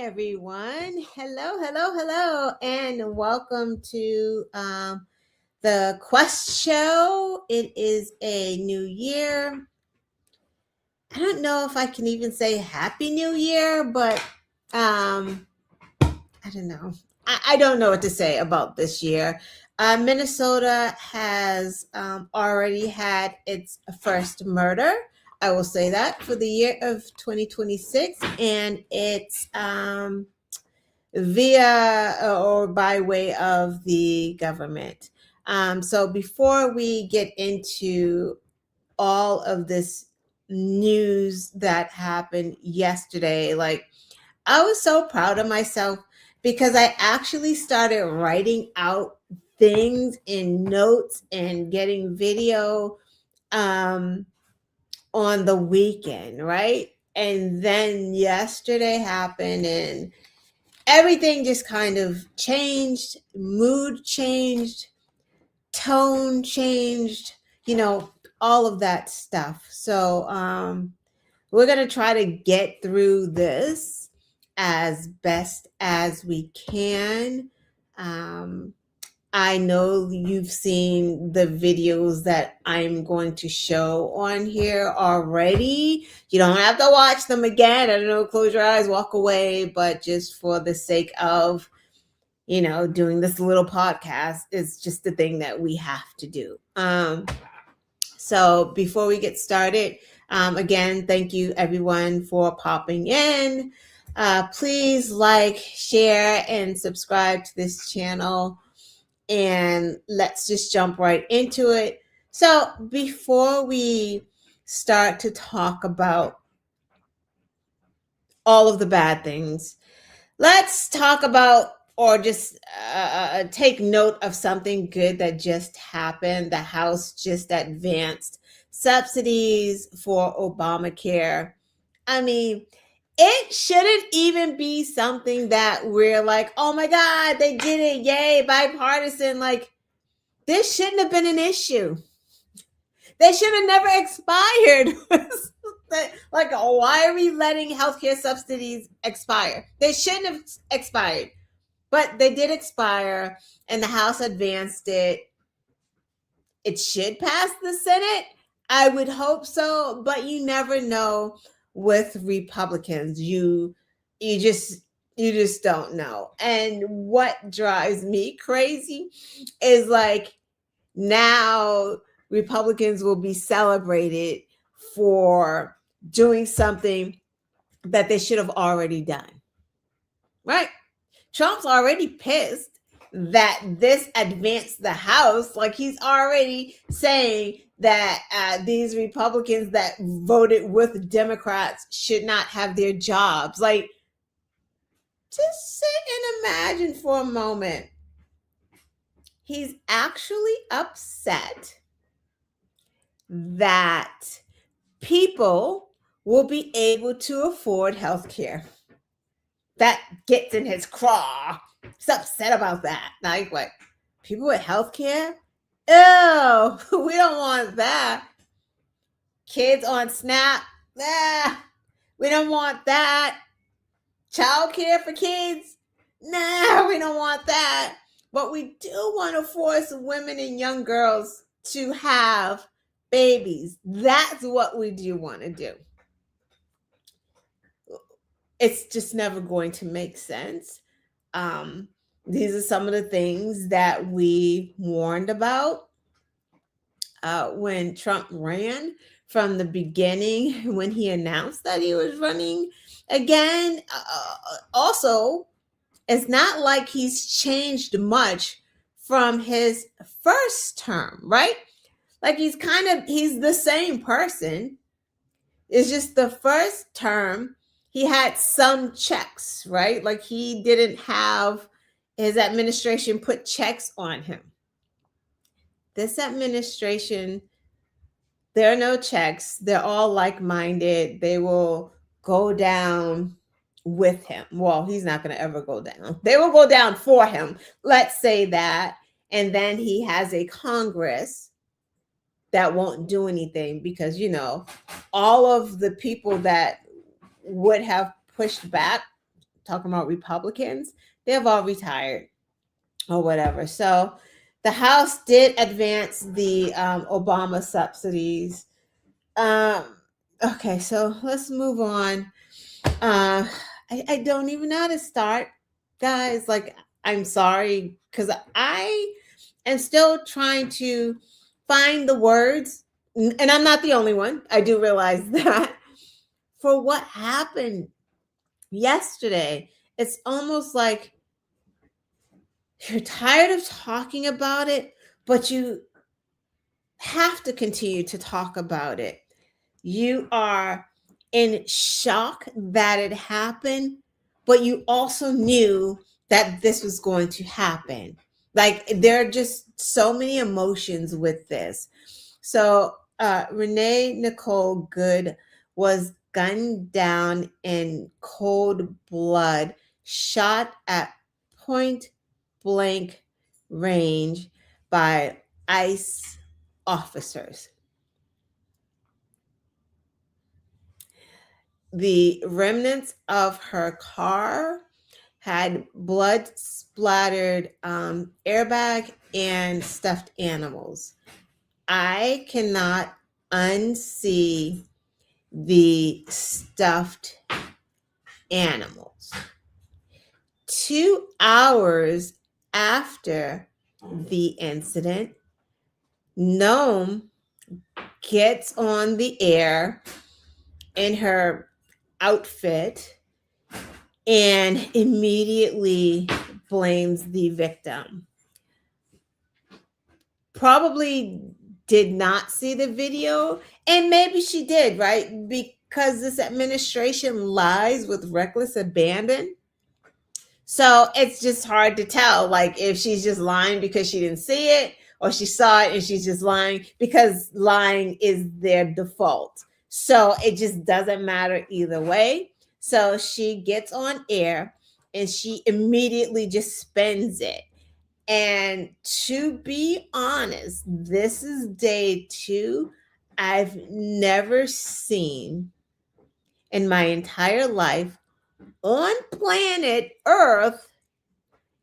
everyone. Hello, and welcome to the Quest Show. It is a new year. I don't know if I can even say Happy New Year, but I don't know. I don't know what to say about this year. Minnesota has already had its first murder. I will say that for the year of 2026, and it's via or by way of the government. So before we get into all of this news that happened yesterday, like I was so proud of myself because I actually started writing out things in notes and getting video um, on the weekend, right? And then yesterday happened and everything just kind of changed, mood changed, tone changed, all of that stuff. So we're going to try to get through this as best as we can. I know you've seen the videos that I'm going to show on here already. You don't have to watch them again. I don't know, close your eyes, walk away, but just for the sake of, doing this little podcast is just the thing that we have to do. So before we get started, again, thank you everyone for popping in. Please like, share, and subscribe to this channel. And let's just jump right into it. So before we start to talk about all of the bad things, let's talk about or just take note of something good that just happened. The House just advanced subsidies for Obamacare. I mean, it shouldn't even be something that we're like, oh my God, they did it. Yay, bipartisan. Like, this shouldn't have been an issue. They should have never expired. Like, why are we letting healthcare subsidies expire? They shouldn't have expired, but they did expire, and the House advanced it. It should pass the Senate. I would hope so, but you never know with Republicans. You just don't know. And what drives me crazy is like now Republicans will be celebrated for doing something that they should have already done. Right? Trump's already pissed that this advanced the House. Like, he's already saying that these Republicans that voted with Democrats should not have their jobs. Like, just sit and imagine for a moment. He's actually upset that people will be able to afford health care. That gets in his craw. He's upset about that. Like, what? People with health care? Ew, we don't want that. Kids on SNAP? We don't want that. Child care for kids? Nah, we don't want that. But we do want to force women and young girls to have babies. That's what we do want to do. It's just never going to make sense. These are some of the things that we warned about when Trump ran from the beginning, when he announced that he was running again. Also, it's not like he's changed much from his first term, right? Like, he's the same person. It's just the first term, he had some checks, right? Like, he didn't have his administration put checks on him. This administration, there are no checks. They're all like-minded. They will go down with him. Well, he's not going to ever go down. They will go down for him. Let's say that. And then he has a Congress that won't do anything because, all of the people that would have pushed back talking about Republicans, they've all retired or whatever. So the House did advance the Obama subsidies. Okay, so let's move on. I don't even know how to start, guys. Like, I'm sorry, because I am still trying to find the words, and I'm not the only one. I do realize that for what happened yesterday. It's almost like you're tired of talking about it, but you have to continue to talk about it. You are in shock that it happened, but you also knew that this was going to happen. Like, there are just so many emotions with this. So Renee Nicole Good was gunned down in cold blood, shot at point blank range by ICE officers. The remnants of her car had blood splattered airbag and stuffed animals. I cannot unsee the stuffed animals. 2 hours after the incident, Noam gets on the air in her outfit and immediately blames the victim. Probably did not see the video, and maybe she did, right? Because this administration lies with reckless abandon. So it's just hard to tell, like, if she's just lying because she didn't see it, or she saw it and she's just lying, because lying is their default. So it just doesn't matter either way. So she gets on air and she immediately just spins it. And to be honest, this is day 2. I've never seen in my entire life on planet Earth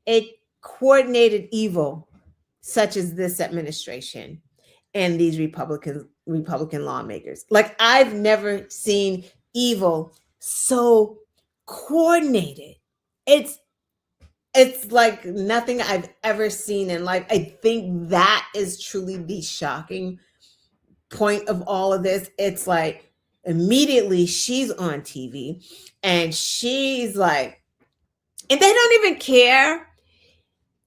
a coordinated evil such as this administration and these Republican lawmakers. Like, I've never seen evil so coordinated. It's like nothing I've ever seen in life. I think that is truly the shocking point of all of this. It's like immediately she's on TV and she's like, and they don't even care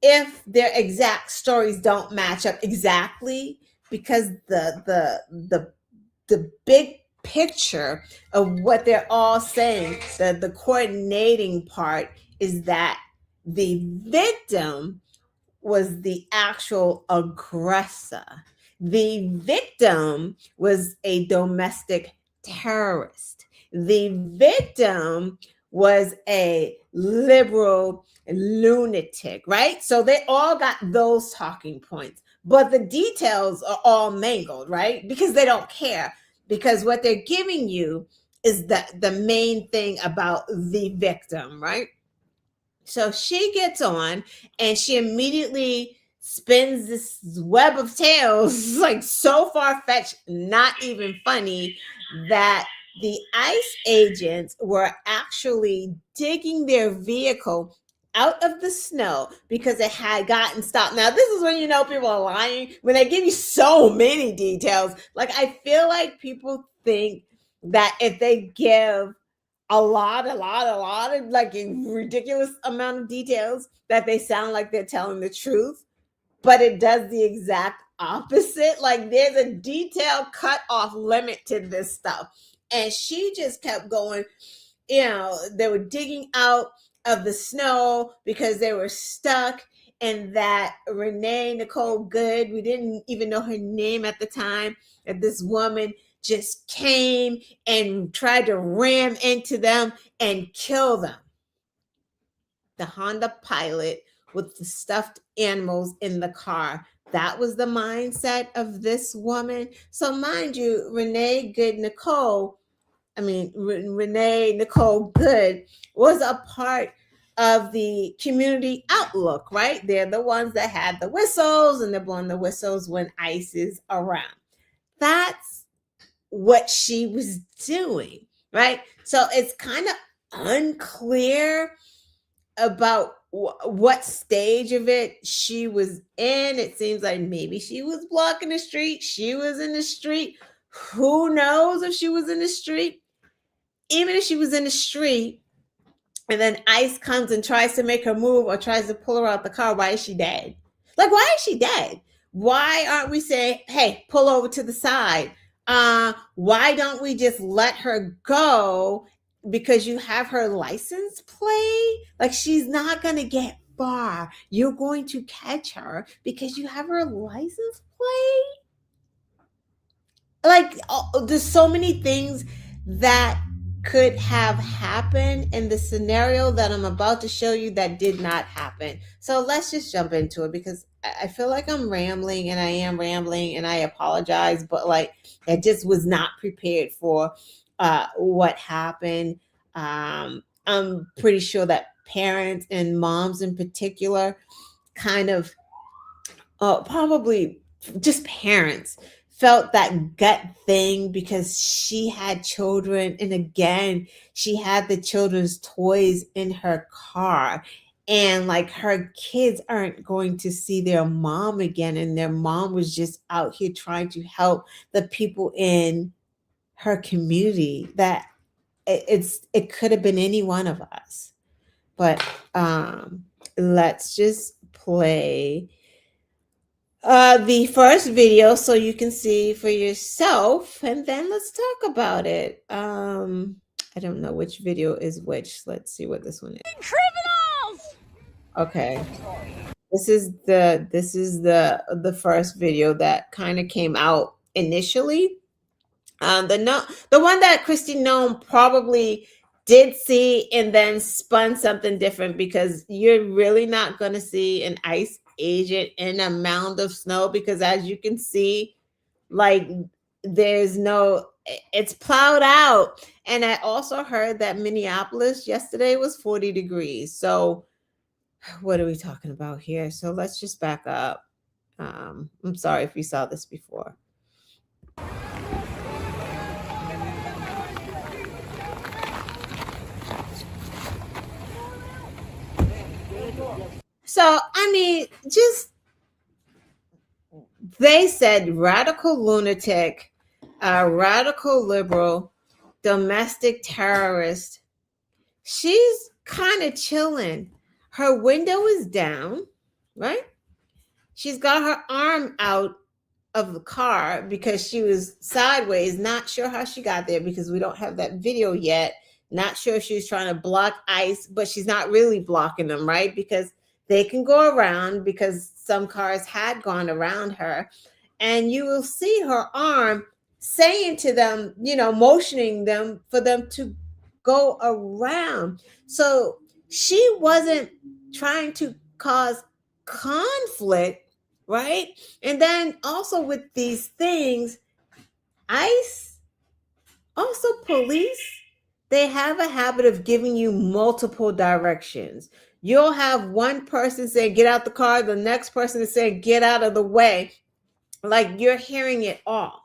if their exact stories don't match up exactly, because the big picture of what they're all saying, the coordinating part, is that the victim was the actual aggressor. The victim was a domestic terrorist. The victim was a liberal lunatic, right? So they all got those talking points, but the details are all mangled, right? Because they don't care, because what they're giving you is the main thing about the victim, right? So she gets on and she immediately spins this web of tales, like so far-fetched, not even funny, that the ICE agents were actually digging their vehicle out of the snow because it had gotten stopped. Now, this is when you know people are lying, when they give you so many details. Like, I feel like people think that if they give a lot of like a ridiculous amount of details, that they sound like they're telling the truth, but it does the exact opposite. Like, there's a detail cut off limit to this stuff. And she just kept going. They were digging out of the snow because they were stuck, and that Renee Nicole Good, we didn't even know her name at the time, that this woman just came and tried to ram into them and kill them. The Honda Pilot with the stuffed animals in the car. That was the mindset of this woman. So mind you, Renee Good Nicole, Renee, Nicole Good was a part of the community outlook, right? They're the ones that had the whistles and they're blowing the whistles when ICE is around. That's what she was doing, right? So it's kind of unclear about what stage of it she was in. It seems like maybe she was blocking the street. She was in the street. Who knows if she was in the street? Even if she was in the street and then ICE comes and tries to make her move or tries to pull her out the car, why is she dead? Like, why is she dead? Why aren't we saying, hey, pull over to the side? Why don't we just let her go because you have her license plate? Like, she's not going to get far. You're going to catch her because you have her license plate? Like, there's so many things that could have happened in the scenario that I'm about to show you that did not happen. So let's just jump into it because I feel like I'm rambling and I am rambling and I apologize, but like I just was not prepared for what happened. I'm pretty sure that parents and moms in particular kind of probably just parents felt that gut thing because she had children, and again she had the children's toys in her car, and like her kids aren't going to see their mom again, and their mom was just out here trying to help the people in her community. That it could have been any one of us. But let's just play the first video so you can see for yourself, and then let's talk about it. I don't know which video is which. Let's see what this one is. Criminals! Okay. This is the first video that kind of came out initially. The one that Christy Nome probably did see and then spun something different, because you're really not going to see an ICE agent in a mound of snow, because as you can see, like it's plowed out. And I also heard that Minneapolis yesterday was 40 degrees. So what are we talking about here? So let's just back up. I'm sorry if you saw this before. So, they said radical lunatic, radical liberal, domestic terrorist. She's kind of chilling. Her window is down, right? She's got her arm out of the car because she was sideways. Not sure how she got there because we don't have that video yet. Not sure if she was trying to block ICE, but she's not really blocking them, right? Because they can go around, because some cars had gone around her. And you will see her arm saying to them, motioning them for them to go around. So she wasn't trying to cause conflict, right? And then also with these things, ICE, also police, they have a habit of giving you multiple directions. You'll have one person say, get out the car. The next person is saying, get out of the way. Like, you're hearing it all.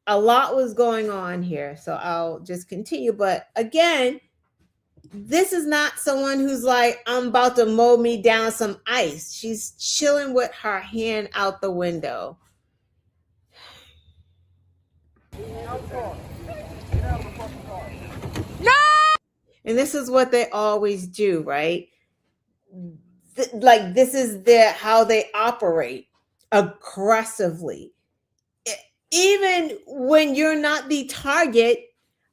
A lot was going on here. So I'll just continue. But again, this is not someone who's like, I'm about to mow me down some ICE. She's chilling with her hand out the window. No! And this is what they always do, right? This is how they operate, aggressively. Even when you're not the target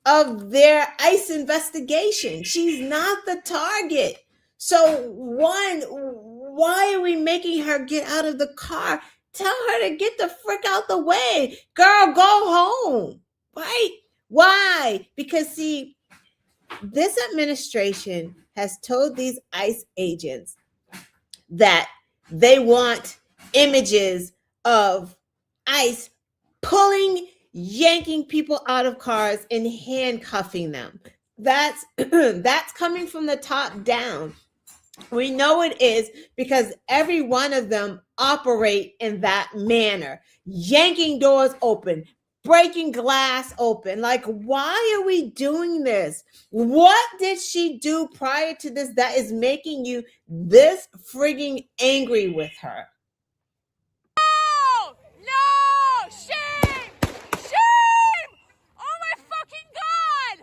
of their ICE investigation. She's not the target. So why are we making her get out of the car? Tell her to get the frick out the way. Girl, go home, right? Why? Because see, this administration has told these ICE agents that they want images of ICE pulling yanking people out of cars and handcuffing them. That's that's coming from the top down. We know it is because every one of them operate in that manner, yanking doors open, breaking glass open. Like, why are we doing this? What did she do prior to this that is making you this frigging angry with her? No! No! Shame! Shame! Oh my fucking God!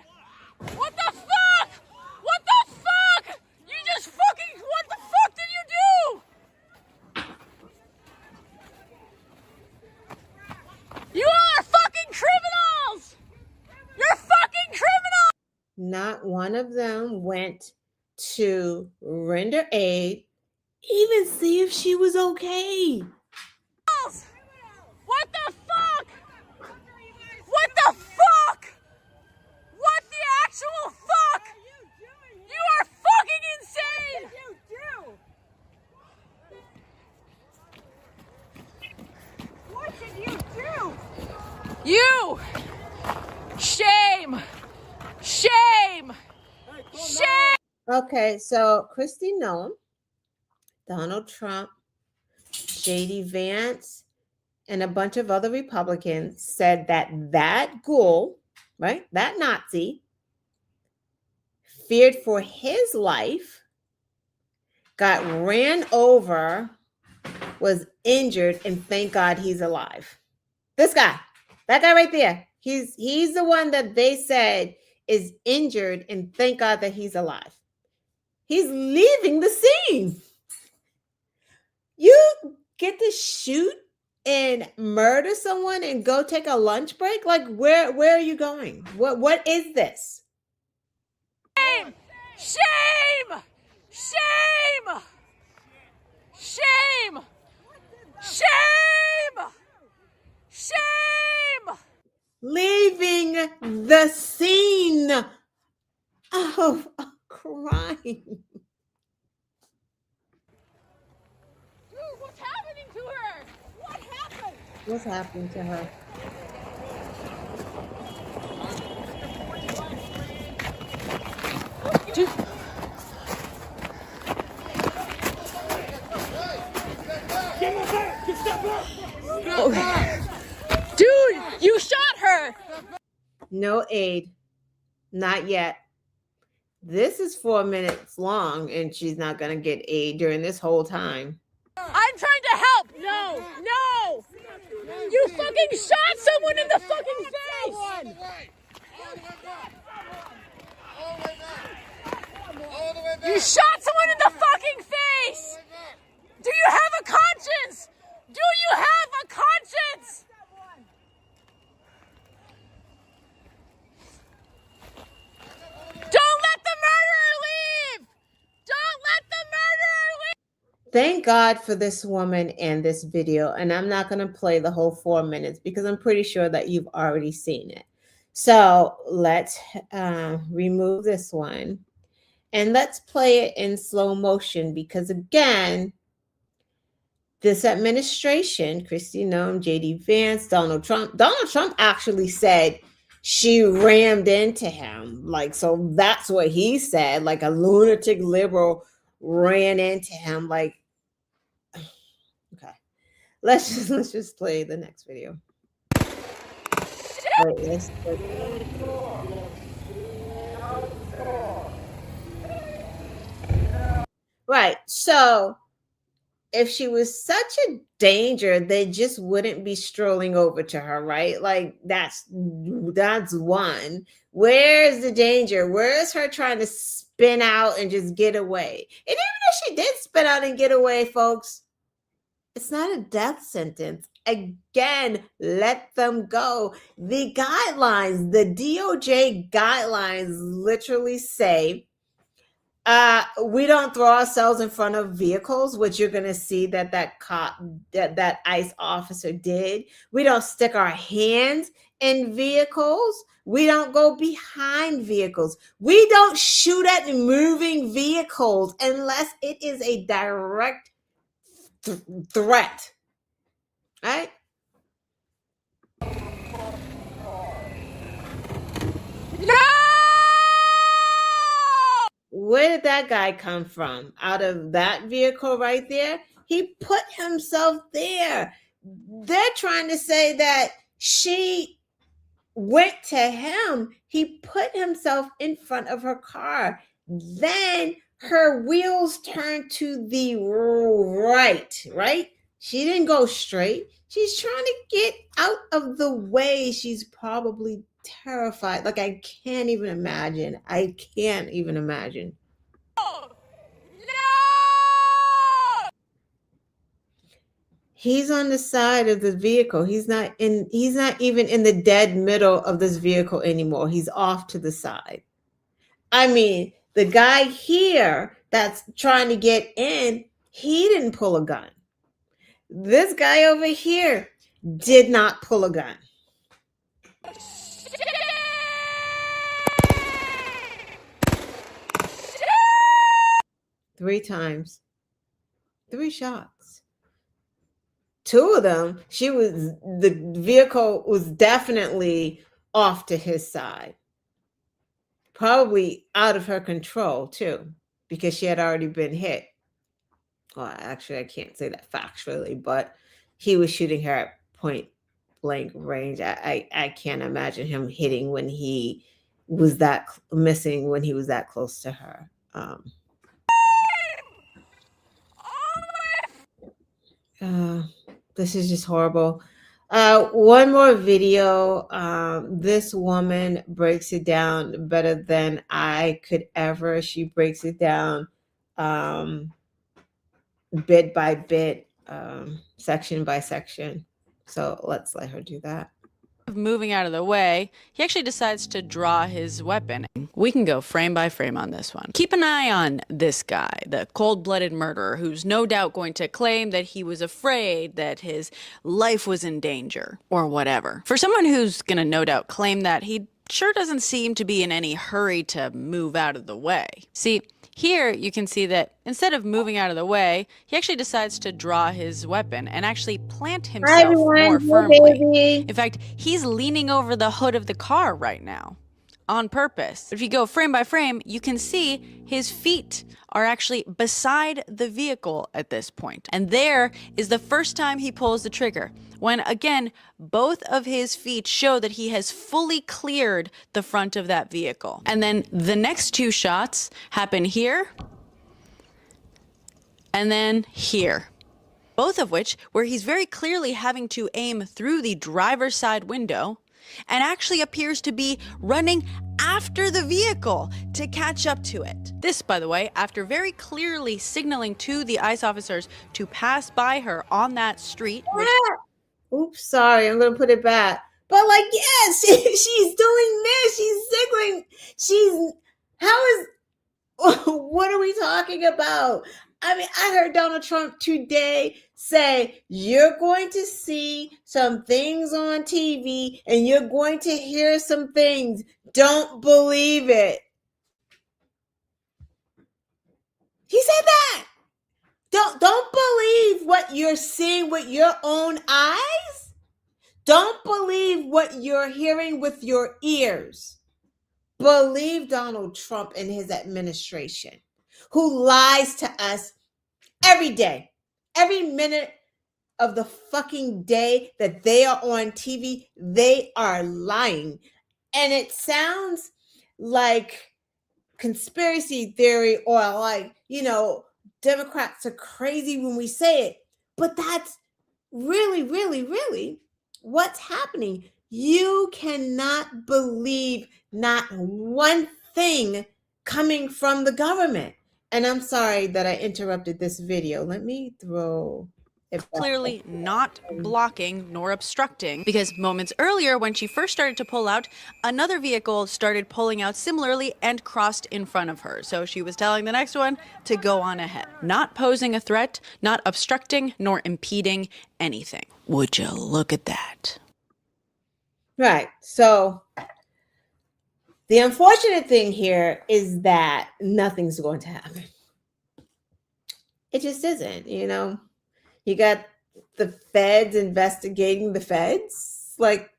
What the fuck? What the fuck? You just fucking, what the fuck did you do? You all are fucking criminals! You're fucking criminals! Not one of them went to render aid, even see if she was okay. What the fuck? What the fuck? What the actual fuck? You are fucking insane! What did you do? You! Shame! Shame! Shame! Okay, so Kristi Noem, Donald Trump, J.D. Vance, and a bunch of other Republicans said that that ghoul, right, that Nazi, feared for his life, got ran over, was injured, and thank God he's alive. This guy, that guy right there, he's the one that they said is injured, and thank God that he's alive. He's leaving the scene. You get to shoot and murder someone and go take a lunch break? Like, where are you going? What is this? Shame! Shame! Shame! Shame! Shame! Shame! Leaving the scene of a crime. Dude, what's happening to her? What happened? What's happening to her? Dude. Dude, you shot her! No aid. Not yet. This is 4 minutes long, and she's not going to get aid during this whole time. I'm trying to help! No! No! You fucking shot someone in the fucking face! You shot someone in the fucking face! Do you have a conscience? Do you have a conscience? Don't let the murderer leave! Don't let the murderer leave! Thank God for this woman and this video. And I'm not going to play the whole 4 minutes because I'm pretty sure that you've already seen it. So let's remove this one. And let's play it in slow motion because, again, this administration, Kristi Noem, J.D. Vance, Donald Trump actually said she rammed into him. Like, so that's what he said. Like, a lunatic liberal ran into him. Like, okay. Let's just play the next video. Right. So if she was such a danger, they just wouldn't be strolling over to her, right? Like, that's one. Where's the danger? Where's her trying to spin out and just get away? And even if she did spin out and get away, folks, it's not a death sentence. Again, let them go. The guidelines, the DOJ guidelines literally say, we don't throw ourselves in front of vehicles, which you're going to see that cop, that ICE officer did. We don't stick our hands in vehicles. We don't go behind vehicles. We don't shoot at moving vehicles unless it is a direct threat. Right? No! Where did that guy come from? Out of that vehicle right there? He put himself there. They're trying to say that she went to him. He put himself in front of her car. Then her wheels turned to the right? She didn't go straight. She's trying to get out of the way. She's probably terrified. Like, I can't even imagine. No! He's on the side of the vehicle. He's not even in the dead middle of this vehicle anymore. He's off to the side. I mean, the guy here that's trying to get in, he didn't pull a gun. This guy over here did not pull a gun. 3 times. 3 shots. 2 of them, the vehicle was definitely off to his side. Probably out of her control too, because she had already been hit. Well, actually, I can't say that factually, but he was shooting her at point blank range. I can't imagine him hitting when he was missing when he was that close to her. This is just horrible. One more video. This woman breaks it down better than I could ever. She breaks it down bit by bit, section by section. So let's let her do that. Moving out of the way, he actually decides to draw his weapon. We can go frame by frame on this one. Keep an eye on this guy, the cold-blooded murderer, who's no doubt going to claim that he was afraid that his life was in danger, or whatever. For someone who's gonna no doubt claim that, he sure doesn't seem to be in any hurry to move out of the way. See, here you can see that instead of moving out of the way, he actually decides to draw his weapon and actually plant himself more firmly. In fact, he's leaning over the hood of the car right now on purpose. If you go frame by frame, you can see his feet are actually beside the vehicle at this point. And there is the first time he pulls the trigger, when again, both of his feet show that he has fully cleared the front of that vehicle. And then the next 2 shots happen here and then here. Both of which, where he's very clearly having to aim through the driver's side window and actually appears to be running after the vehicle to catch up to it. This, by the way, after very clearly signaling to the ICE officers to pass by her on that street. Oops, sorry, I'm gonna put it back. But like, yes, she's doing this. She's signaling. What are we talking about? I mean, I heard Donald Trump today say, you're going to see some things on TV and you're going to hear some things. Don't believe it. He said that. Don't believe what you're seeing with your own eyes. Don't believe what you're hearing with your ears. Believe Donald Trump and his administration, who lies to us every day, every minute of the fucking day that they are on TV. They are lying. And it sounds like conspiracy theory, or like, Democrats are crazy when we say it, but that's really, really, really what's happening. You cannot believe not one thing coming from the government. And I'm sorry that I interrupted this video. Let me throw it back. Clearly not blocking nor obstructing, because moments earlier when she first started to pull out, another vehicle started pulling out similarly and crossed in front of her. So she was telling the next one to go on ahead. Not posing a threat, not obstructing nor impeding anything. Would you look at that? Right. So the unfortunate thing here is that nothing's going to happen. It just isn't, You got the feds investigating the feds. Like,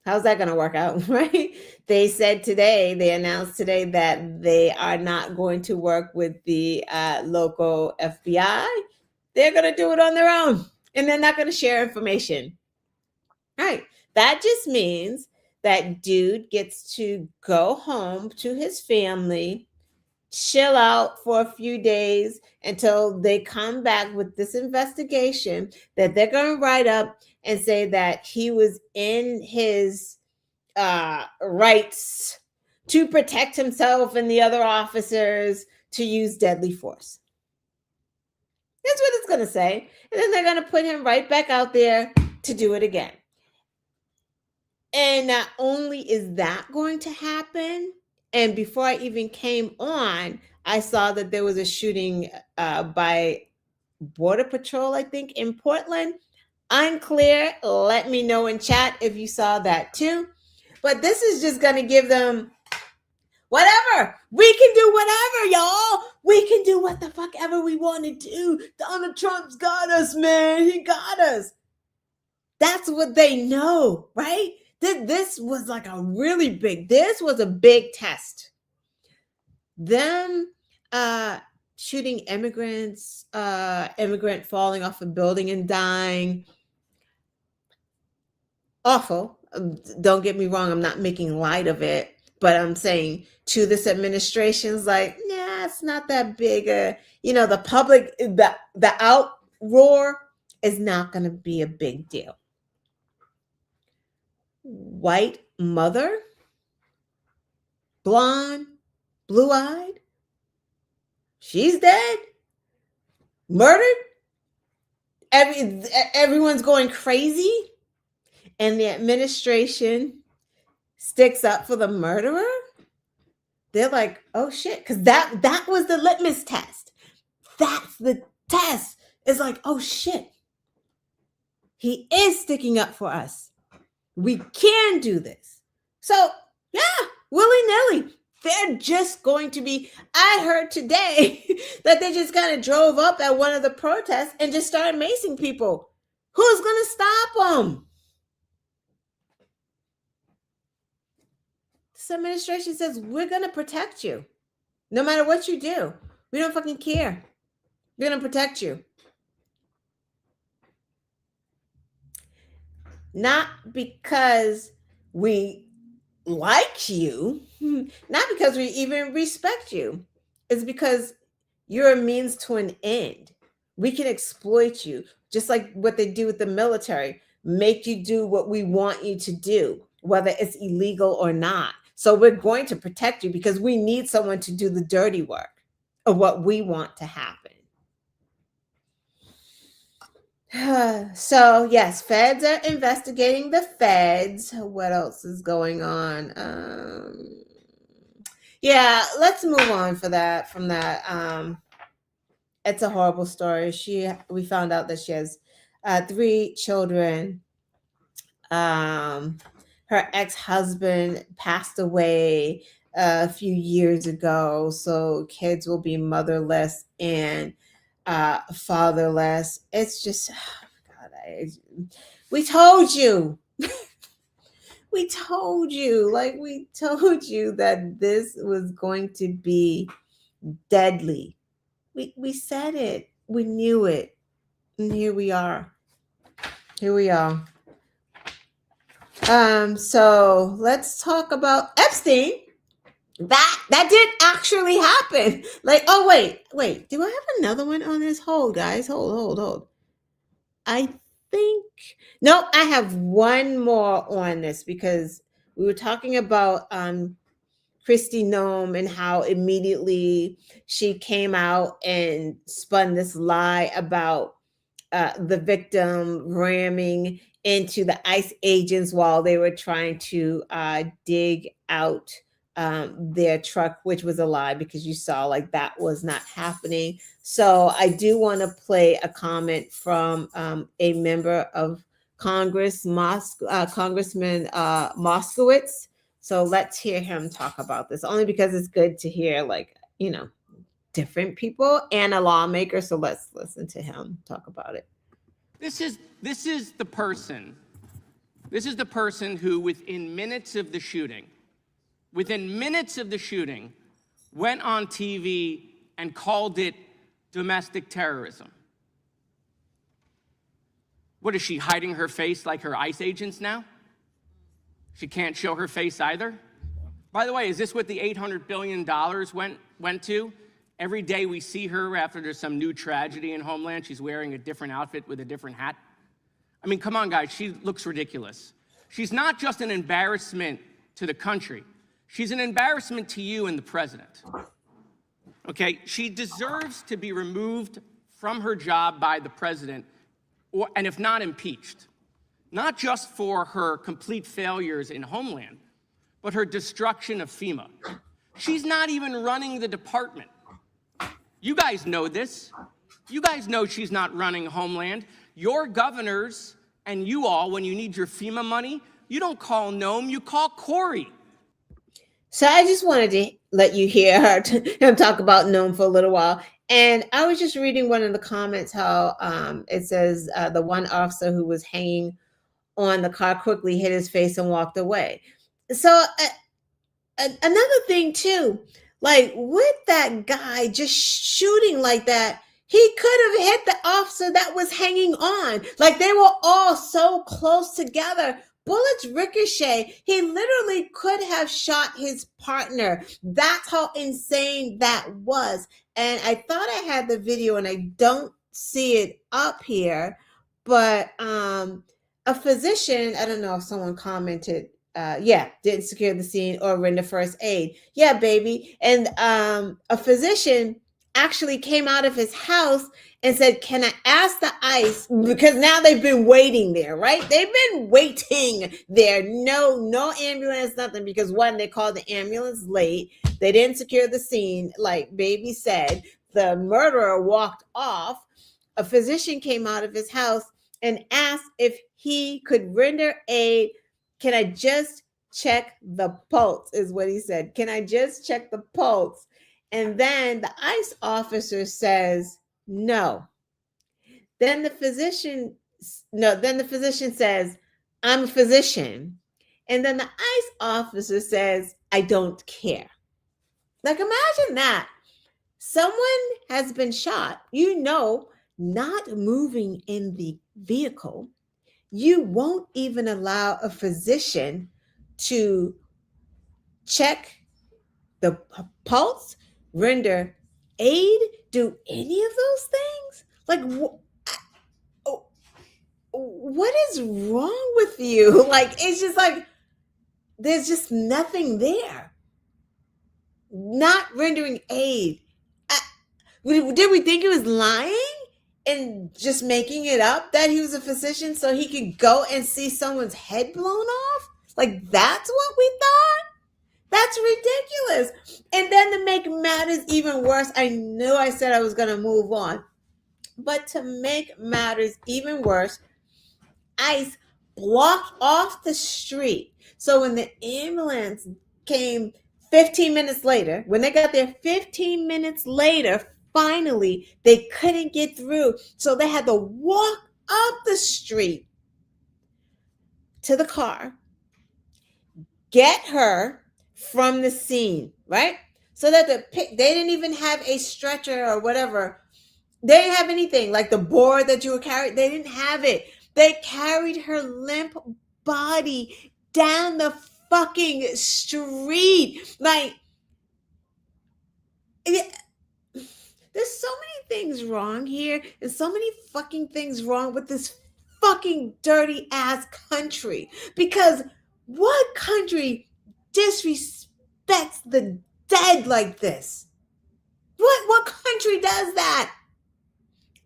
How's that going to work out, right? They announced today that they are not going to work with the local FBI. They're going to do it on their own, and they're not going to share information. Right. That just means that dude gets to go home to his family, chill out for a few days until they come back with this investigation that they're going to write up and say that he was in his rights to protect himself and the other officers to use deadly force. That's what it's going to say. And then they're going to put him right back out there to do it again. And not only is that going to happen, and before I even came on, I saw that there was a shooting by Border Patrol, I think, in Portland. Unclear. Let me know in chat if you saw that too. But this is just going to give them whatever. We can do whatever, y'all. We can do what the fuck ever we want to do. Donald Trump's got us, man. He got us. That's what they know, right? This was like this was a big test. Them shooting immigrants, immigrant falling off a building and dying. Awful. Don't get me wrong, I'm not making light of it, but I'm saying to this administration's like, nah, it's not that big. The public, the outroar is not going to be a big deal. White mother, blonde, blue-eyed, she's dead, murdered. Everyone's going crazy, and the administration sticks up for the murderer. They're like, oh shit, because that was the litmus test. That's the test. It's like, oh shit, he is sticking up for us. We can do this. So, yeah, willy-nilly. They're just going to be, I heard today that they just kind of drove up at one of the protests and just started macing people. Who's going to stop them? This administration says, we're going to protect you. No matter what you do. We don't fucking care. We're going to protect you. Not because we like you, not because we even respect you. It's because you're a means to an end. We can exploit you, just like what they do with the military, make you do what we want you to do, whether it's illegal or not. So we're going to protect you because we need someone to do the dirty work of what we want to happen. So yes, feds are investigating the feds. What else is going on? Yeah, let's move on from that. It's a horrible story. We found out that she has 3 children. Her ex-husband passed away a few years ago, so kids will be motherless and fatherless. It's just, oh God, we told you. We told you that this was going to be deadly. We said it. We knew it. And here we are. So let's talk about Epstein. That did actually happen. Like, oh, wait. Do I have another one on this? Hold, guys. Hold. I think, no, I have one more on this because we were talking about Kristi Noem and how immediately she came out and spun this lie about the victim ramming into the ICE agents while they were trying to dig out their truck, which was a lie because you saw like that was not happening. So I do want to play a comment from a member of Congress, Congressman Moskowitz. So let's hear him talk about this, only because it's good to hear different people and a lawmaker. So let's listen to him talk about it. This is the person This is the person who, within minutes of the shooting, went on TV and called it domestic terrorism. What, is she hiding her face like her ICE agents now? She can't show her face either? By the way, is this what the $800 billion went to? Every day we see her after there's some new tragedy in Homeland, she's wearing a different outfit with a different hat. I mean, come on, guys, she looks ridiculous. She's not just an embarrassment to the country. She's an embarrassment to you and the president. Okay, she deserves to be removed from her job by the president, and if not, impeached. Not just for her complete failures in Homeland, but her destruction of FEMA. She's not even running the department. You guys know this. You guys know she's not running Homeland. Your governors and you all, when you need your FEMA money, you don't call Noam, you call Corey. So I just wanted to let you hear him talk about Noam for a little while. And I was just reading one of the comments, how it says the one officer who was hanging on the car quickly hit his face and walked away. So another thing too, like with that guy just shooting like that, he could have hit the officer that was hanging on. Like they were all so close together. Bullets ricochet. He literally could have shot his partner. That's how insane that was. And I thought I had the video and I don't see it up here, but a physician, I don't know if someone commented, didn't secure the scene or render first aid. Yeah, baby. And a physician actually came out of his house and said, can I ask the ICE, because now they've been waiting there, right? They've been waiting there. No ambulance, nothing, because one, they called the ambulance late. They didn't secure the scene. Like baby said, the murderer walked off. A physician came out of his house and asked if he could render aid. Can I just check the pulse, is what he said. Can I just check the pulse? And then the ICE officer says, no. Then the physician says, I'm a physician. And then the ICE officer says, I don't care. Like, imagine that. Someone has been shot, not moving in the vehicle. You won't even allow a physician to check the pulse, render aid, do any of those things? Like, what is wrong with you? Like, it's just like, there's just nothing there. Not rendering aid. Did we think he was lying and just making it up that he was a physician so he could go and see someone's head blown off? Like, that's what we thought? That's ridiculous. And then to make matters even worse, I knew I said I was going to move on. But to make matters even worse, ICE blocked off the street. So when the ambulance came 15 minutes later, when they got there 15 minutes later, finally, they couldn't get through. So they had to walk up the street to the car, get her from the scene, right? So that they didn't even have a stretcher or whatever. They didn't have anything like the board that you were carrying. They didn't have it. They carried her limp body down the fucking street. Like, there's so many things wrong here, and so many fucking things wrong with this fucking dirty ass country. Because what country disrespects the dead like this? What country does that?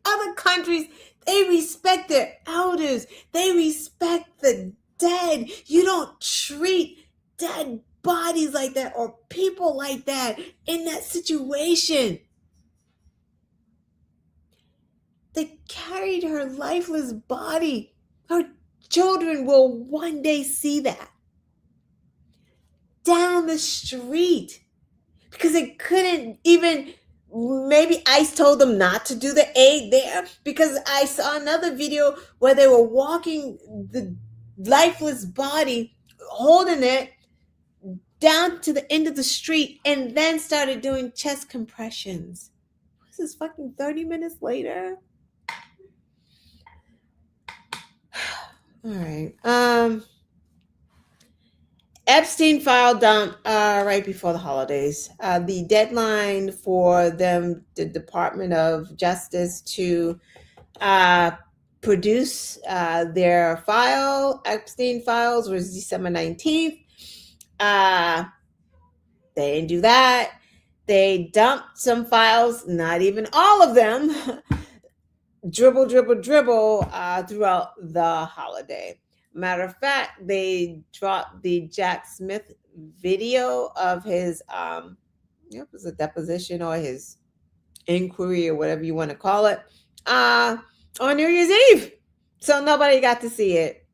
Other countries, they respect their elders. They respect the dead. You don't treat dead bodies like that or people like that in that situation. They carried her lifeless body. Her children will one day see that. Down the street. Because they couldn't even, maybe ICE told them not to do the aid there. Because I saw another video where they were walking the lifeless body, holding it down to the end of the street, and then started doing chest compressions. This is fucking 30 minutes later. All right. Epstein file dump right before the holidays. The deadline for them, the Department of Justice, to produce their file, Epstein files, was December 19th. They didn't do that. They dumped some files, not even all of them, dribble throughout the holiday. Matter of fact, they dropped the Jack Smith video of his it was a deposition or his inquiry or whatever you want to call it on New Year's Eve. So nobody got to see it.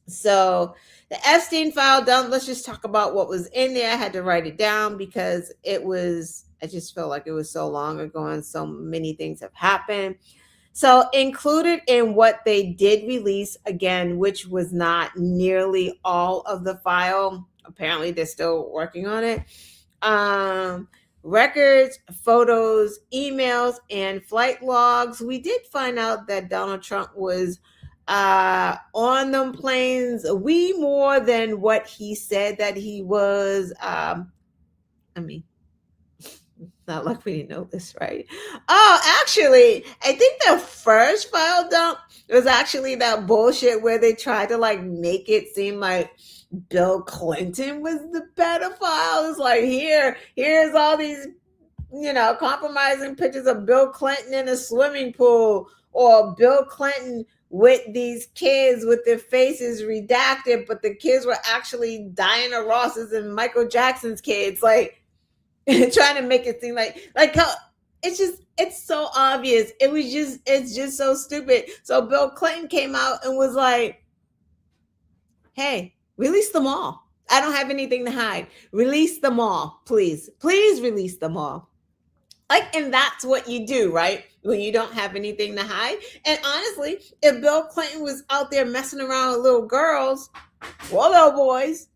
So the Epstein file done. Let's just talk about what was in there. I had to write it down because I just felt like it was so long ago and so many things have happened. So included in what they did release, again, which was not nearly all of the file. Apparently they're still working on it. Records, photos, emails, and flight logs. We did find out that Donald Trump was on them planes way more than what he said that he was. Not like we didn't know this, right? Oh, actually, I think the first file dump was actually that bullshit where they tried to like make it seem like Bill Clinton was the pedophile. It's like here's all these, compromising pictures of Bill Clinton in a swimming pool, or Bill Clinton with these kids with their faces redacted, but the kids were actually Diana Ross's and Michael Jackson's kids. Like, trying to make it seem like how it's so obvious. It's just so stupid. So Bill Clinton came out and was like, hey, release them all. I don't have anything to hide. Release them all, please release them all. And that's what you do, right? When you don't have anything to hide. And honestly, if Bill Clinton was out there messing around with little girls or little boys,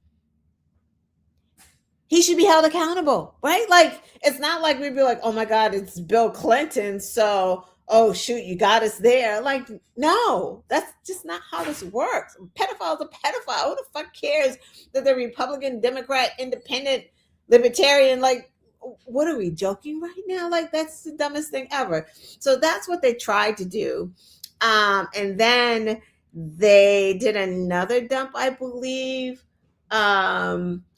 he should be held accountable, right? Like, it's not like we'd be like, oh my God, it's Bill Clinton, so, oh shoot, you got us there. Like, no, that's just not how this works. Pedophile's a pedophile. Who the fuck cares that they're Republican, Democrat, Independent, Libertarian? Like, what are we joking right now? Like, that's the dumbest thing ever. So that's what they tried to do. And then they did another dump, I believe.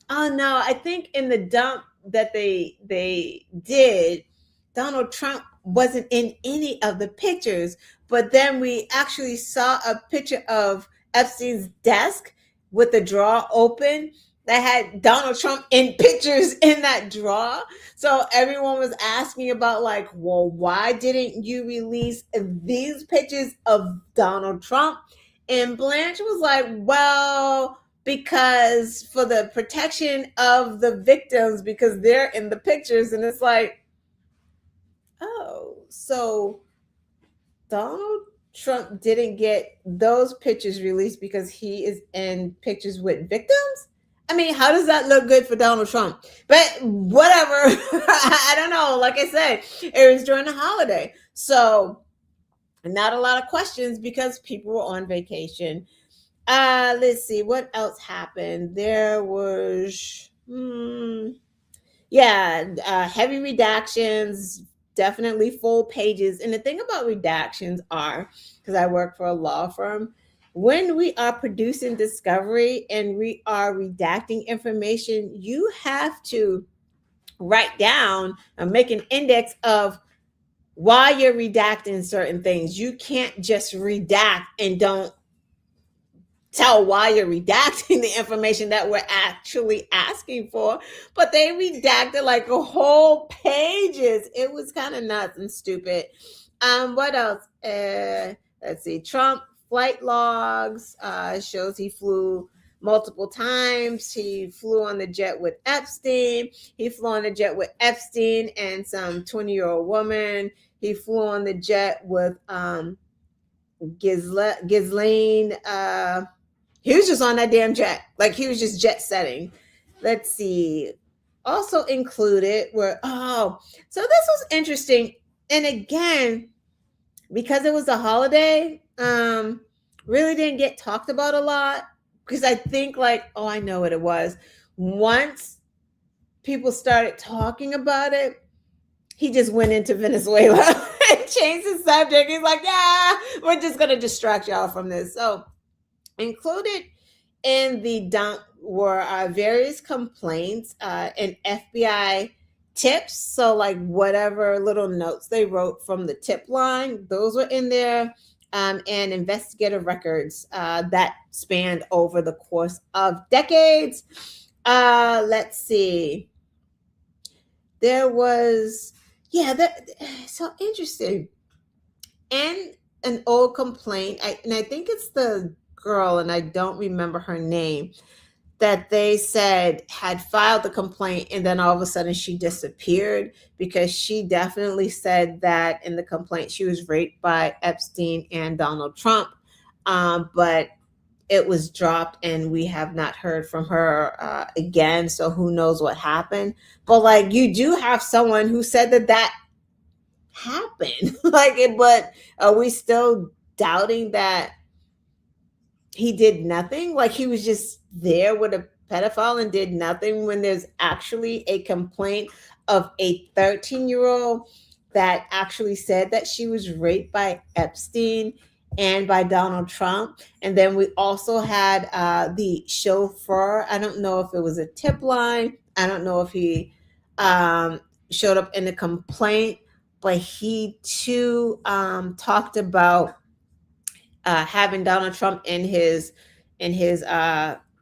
Oh no, I think in the dump that they did, Donald Trump wasn't in any of the pictures, but then we actually saw a picture of Epstein's desk with the drawer open that had Donald Trump in pictures in that drawer. So everyone was asking about like, well, why didn't you release these pictures of Donald Trump? And Blanche was like, well, because for the protection of the victims, because they're in the pictures. And it's like, oh, so Donald Trump didn't get those pictures released because he is in pictures with victims? I mean, how does that look good for Donald Trump? But whatever. I don't know. Like I said, it was during the holiday. So not a lot of questions because people were on vacation. Let's see what else happened. There was heavy redactions, definitely full pages. And the thing about redactions are, because I work for a law firm, when we are producing discovery and we are redacting information, you have to write down and make an index of why you're redacting certain things. You can't just redact and don't tell why you're redacting the information that we're actually asking for. But they redacted like a whole pages. It was kind of nuts and stupid. What else? Let's see. Trump flight logs shows he flew multiple times. He flew on the jet with Epstein. He flew on the jet with Epstein and some 20-year-old woman. He flew on the jet with Ghislaine. He was just on that damn jet. Like he was just jet setting. Let's see. Also included were, so this was interesting. And again, because it was a holiday, really didn't get talked about a lot. Because I think like, I know what it was. Once people started talking about it, he just went into Venezuela and changed the subject. He's like, yeah, we're just going to distract y'all from this. So included in the dump were various complaints and FBI tips. So, like, whatever little notes they wrote from the tip line, those were in there, and investigative records that spanned over the course of decades. Let's see. There was, so interesting. And an old complaint, and I think it's the girl, and I don't remember her name, that they said had filed the complaint, and then all of a sudden she disappeared, because she definitely said that in the complaint she was raped by Epstein and Donald Trump, but it was dropped and we have not heard from her again. So who knows what happened? But like, you do have someone who said that happened. But are we still doubting that he did nothing? Like he was just there with a pedophile and did nothing, when there's actually a complaint of a 13-year-old that actually said that she was raped by Epstein and by Donald Trump. And then we also had the chauffeur. I don't know if it was a tip line. I don't know if he showed up in the complaint, but he too talked about having Donald Trump in his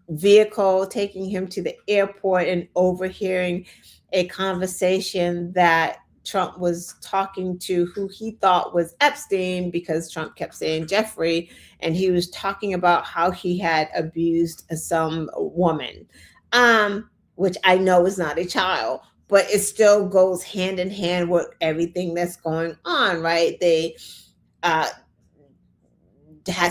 vehicle, taking him to the airport, and overhearing a conversation that Trump was talking to who he thought was Epstein, because Trump kept saying Jeffrey, and he was talking about how he had abused some woman, which I know is not a child, but it still goes hand in hand with everything that's going on, right? They had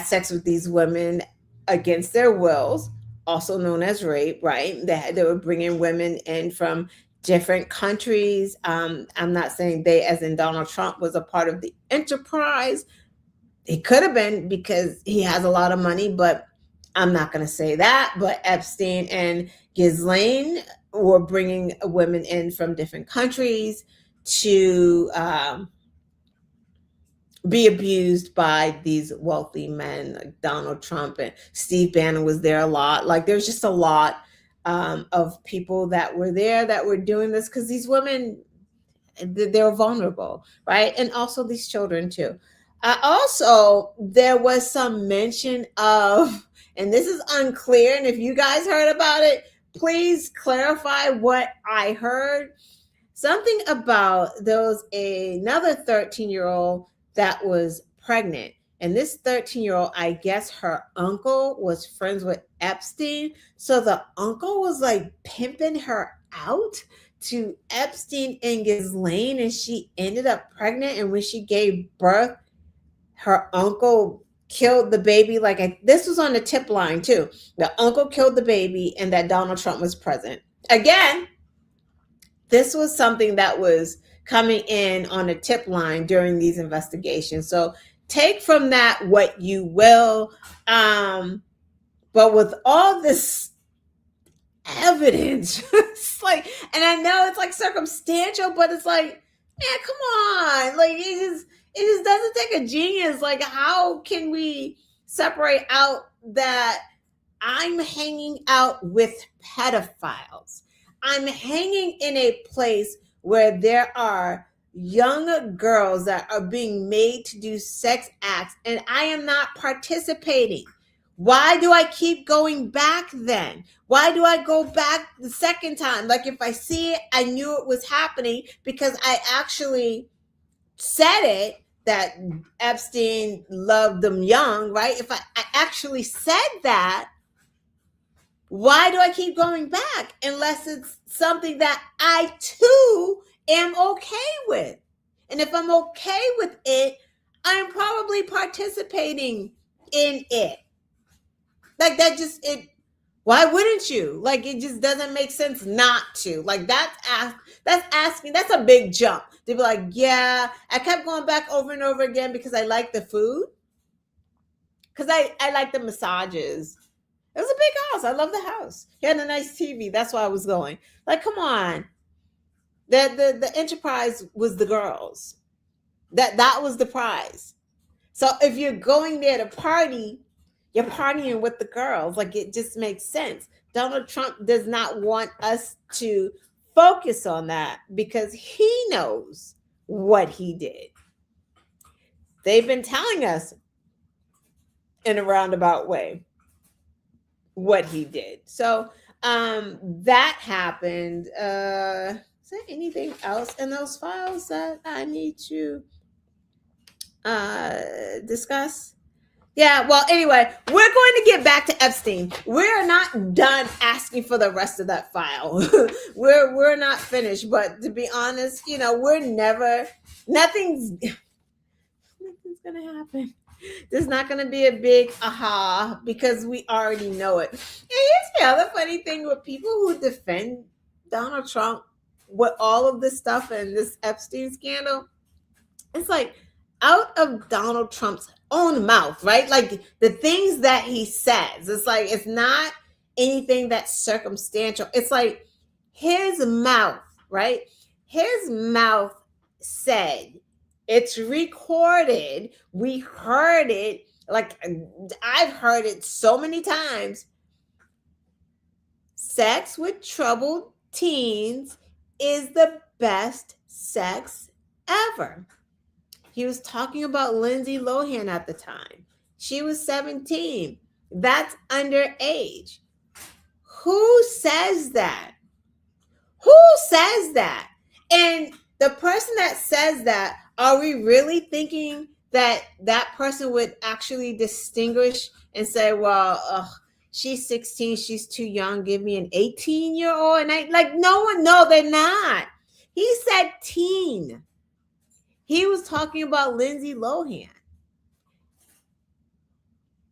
sex with these women against their wills, also known as rape, right? They were bringing women in from different countries. I'm not saying they, as in Donald Trump, was a part of the enterprise. He could have been, because he has a lot of money, but I'm not going to say that. But Epstein and Ghislaine were bringing women in from different countries to be abused by these wealthy men like Donald Trump, and Steve Bannon was there a lot. Like there's just a lot of people that were there that were doing this, because these women, they're vulnerable, right? And also these children too. Also, there was some mention of, and this is unclear, and if you guys heard about it, please clarify what I heard. Something about there was another 13-year-old that was pregnant. And this 13-year-old, I guess her uncle was friends with Epstein. So the uncle was like pimping her out to Epstein and Ghislaine, and she ended up pregnant. And when she gave birth, her uncle killed the baby. This was on the tip line too. The uncle killed the baby, and that Donald Trump was present. Again, this was something that was coming in on a tip line during these investigations. So take from that what you will. But with all this evidence, it's like, and I know it's like circumstantial, but it's like, man, come on. Like it just doesn't take a genius. Like, how can we separate out that I'm hanging out with pedophiles? I'm hanging in a place where there are young girls that are being made to do sex acts, and I am not participating. Why do I keep going back then? Why do I go back the second time? Like, if I see it, I knew it was happening because I actually said it, that Epstein loved them young, right? If I actually said that, why do I keep going back unless it's something that I too am okay with? And if I'm okay with it, I'm probably participating in it. Like that just it. Why wouldn't you? Like it just doesn't make sense not to. Like that's asking. That's a big jump to be like, yeah. I kept going back over and over again because I like the food. Because I like the massages. It was a big house. I love the house. He had a nice TV. That's why I was going. Like, come on. The enterprise was the girls. That was the prize. So if you're going there to party, you're partying with the girls. Like it just makes sense. Donald Trump does not want us to focus on that because he knows what he did. They've been telling us in a roundabout way what he did. So that happened. Is there anything else in those files that I need to discuss? Yeah, well, anyway, we're going to get back to Epstein. We're not done asking for the rest of that file. we're not finished, but to be honest, nothing's gonna happen. There's not gonna be a big aha because we already know it. And here's the other funny thing with people who defend Donald Trump with all of this stuff and this Epstein scandal. It's like out of Donald Trump's own mouth, right? Like the things that he says, it's like it's not anything that's circumstantial. It's like his mouth, right? His mouth said, it's recorded. We heard it. Like I've heard it so many times. Sex with troubled teens is the best sex ever. He was talking about Lindsay Lohan at the time. She was 17. That's underage. Who says that? Who says that? And the person that says that, are we really thinking that that person would actually distinguish and say, well, she's 16, she's too young, give me an 18-year-old? And no, they're not. He said teen. He was talking about Lindsay Lohan.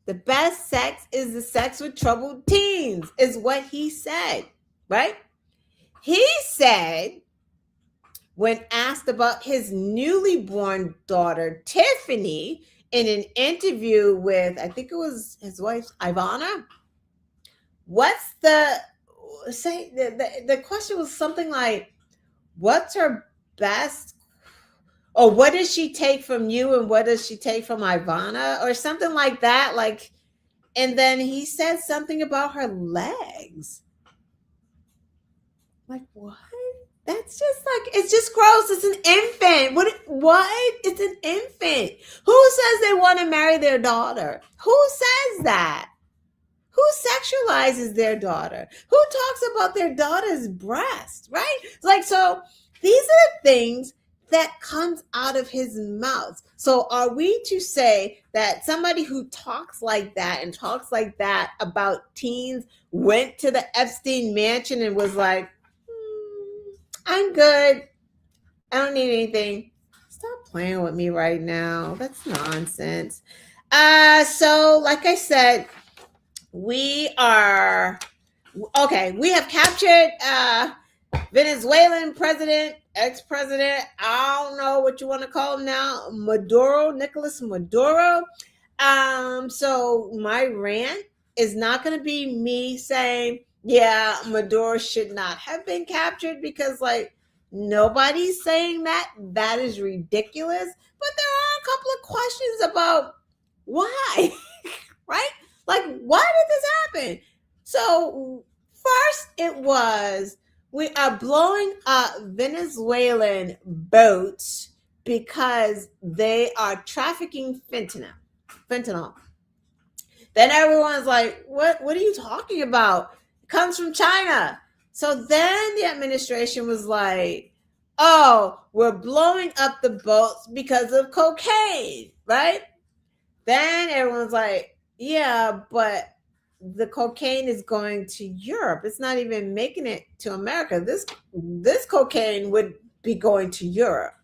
The best sex is the sex with troubled teens, is what he said, right? He said, when asked about his newly born daughter, Tiffany, in an interview with, I think it was his wife, Ivana, what's the question was something like, what's her best, or what does she take from you and what does she take from Ivana, or something like that? Like, and then he said something about her legs. Like, what? That's just like, it's just gross. It's an infant. What? It's an infant. Who says they want to marry their daughter? Who says that? Who sexualizes their daughter? Who talks about their daughter's breast, right? Like, so these are the things that comes out of his mouth. So are we to say that somebody who talks like that and talks like that about teens went to the Epstein mansion and was like, I'm good, I don't need anything? Stop playing with me right now. That's nonsense. So like I said, we have captured Venezuelan president, ex-president, I don't know what you want to call him now, Nicolas Maduro. So my rant is not going to be me saying, yeah, Maduro should not have been captured, because like nobody's saying that. That is ridiculous. But there are a couple of questions about why, right? Like, why did this happen? So first it was, we are blowing up Venezuelan boats because they are trafficking fentanyl. Then everyone's like, what are you talking about? It comes from China. So then the administration was like, oh, we're blowing up the boats because of cocaine, right? Then everyone's like, yeah, but the cocaine is going to Europe. It's not even making it to America. This cocaine would be going to Europe.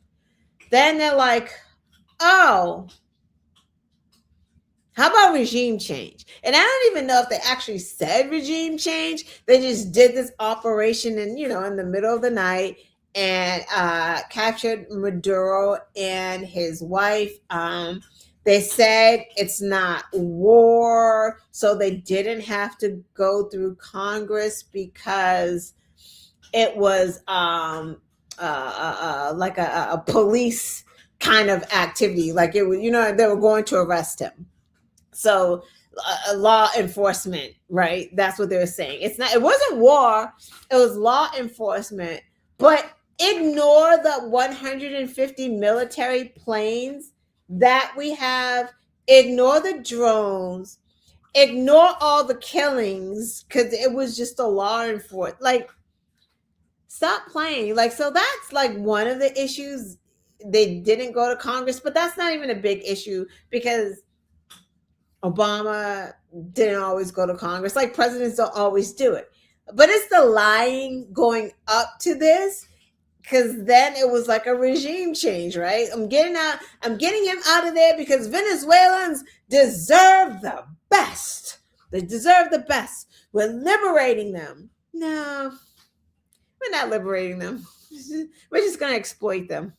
Then they're like, oh, How about regime change? And I don't even know if they actually said regime change. They just did this operation in the middle of the night and captured Maduro and his wife. They said it's not war, so they didn't have to go through Congress because it was like a police kind of activity. Like it was, they were going to arrest him. So law enforcement, right? That's what they were saying. It wasn't war, it was law enforcement. But ignore the 150 military planes that we have, ignore the drones, ignore all the killings, because it was just a law enforcement. Like, stop playing. Like, so that's like one of the issues. They didn't go to Congress, but that's not even a big issue because Obama didn't always go to Congress. Like, presidents don't always do it. But it's the lying going up to this, because then it was like a regime change, right? I'm getting him out of there because Venezuelans deserve the best. They deserve the best. We're liberating them. No, we're not liberating them. We're just going to exploit them.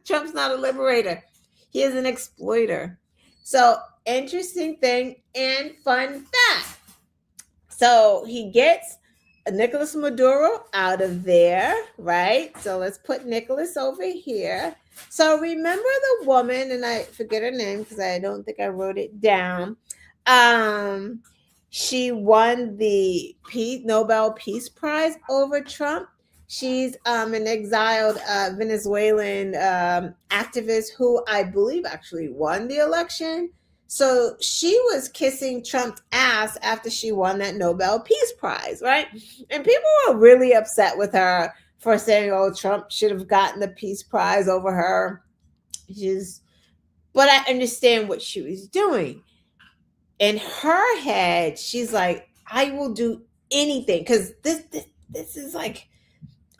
Trump's not a liberator. He is an exploiter. So, interesting thing and fun fact. So he gets Nicolas Maduro out of there, right? So let's put Nicolas over here. So remember the woman, and I forget her name because I don't think I wrote it down. She won the Nobel Peace Prize over Trump. She's an exiled Venezuelan activist who I believe actually won the election. So she was kissing Trump's ass after she won that Nobel Peace Prize, right? And people were really upset with her for saying, oh, Trump should have gotten the Peace Prize over her. But I understand what she was doing. In her head, she's like, I will do anything. Because this is like,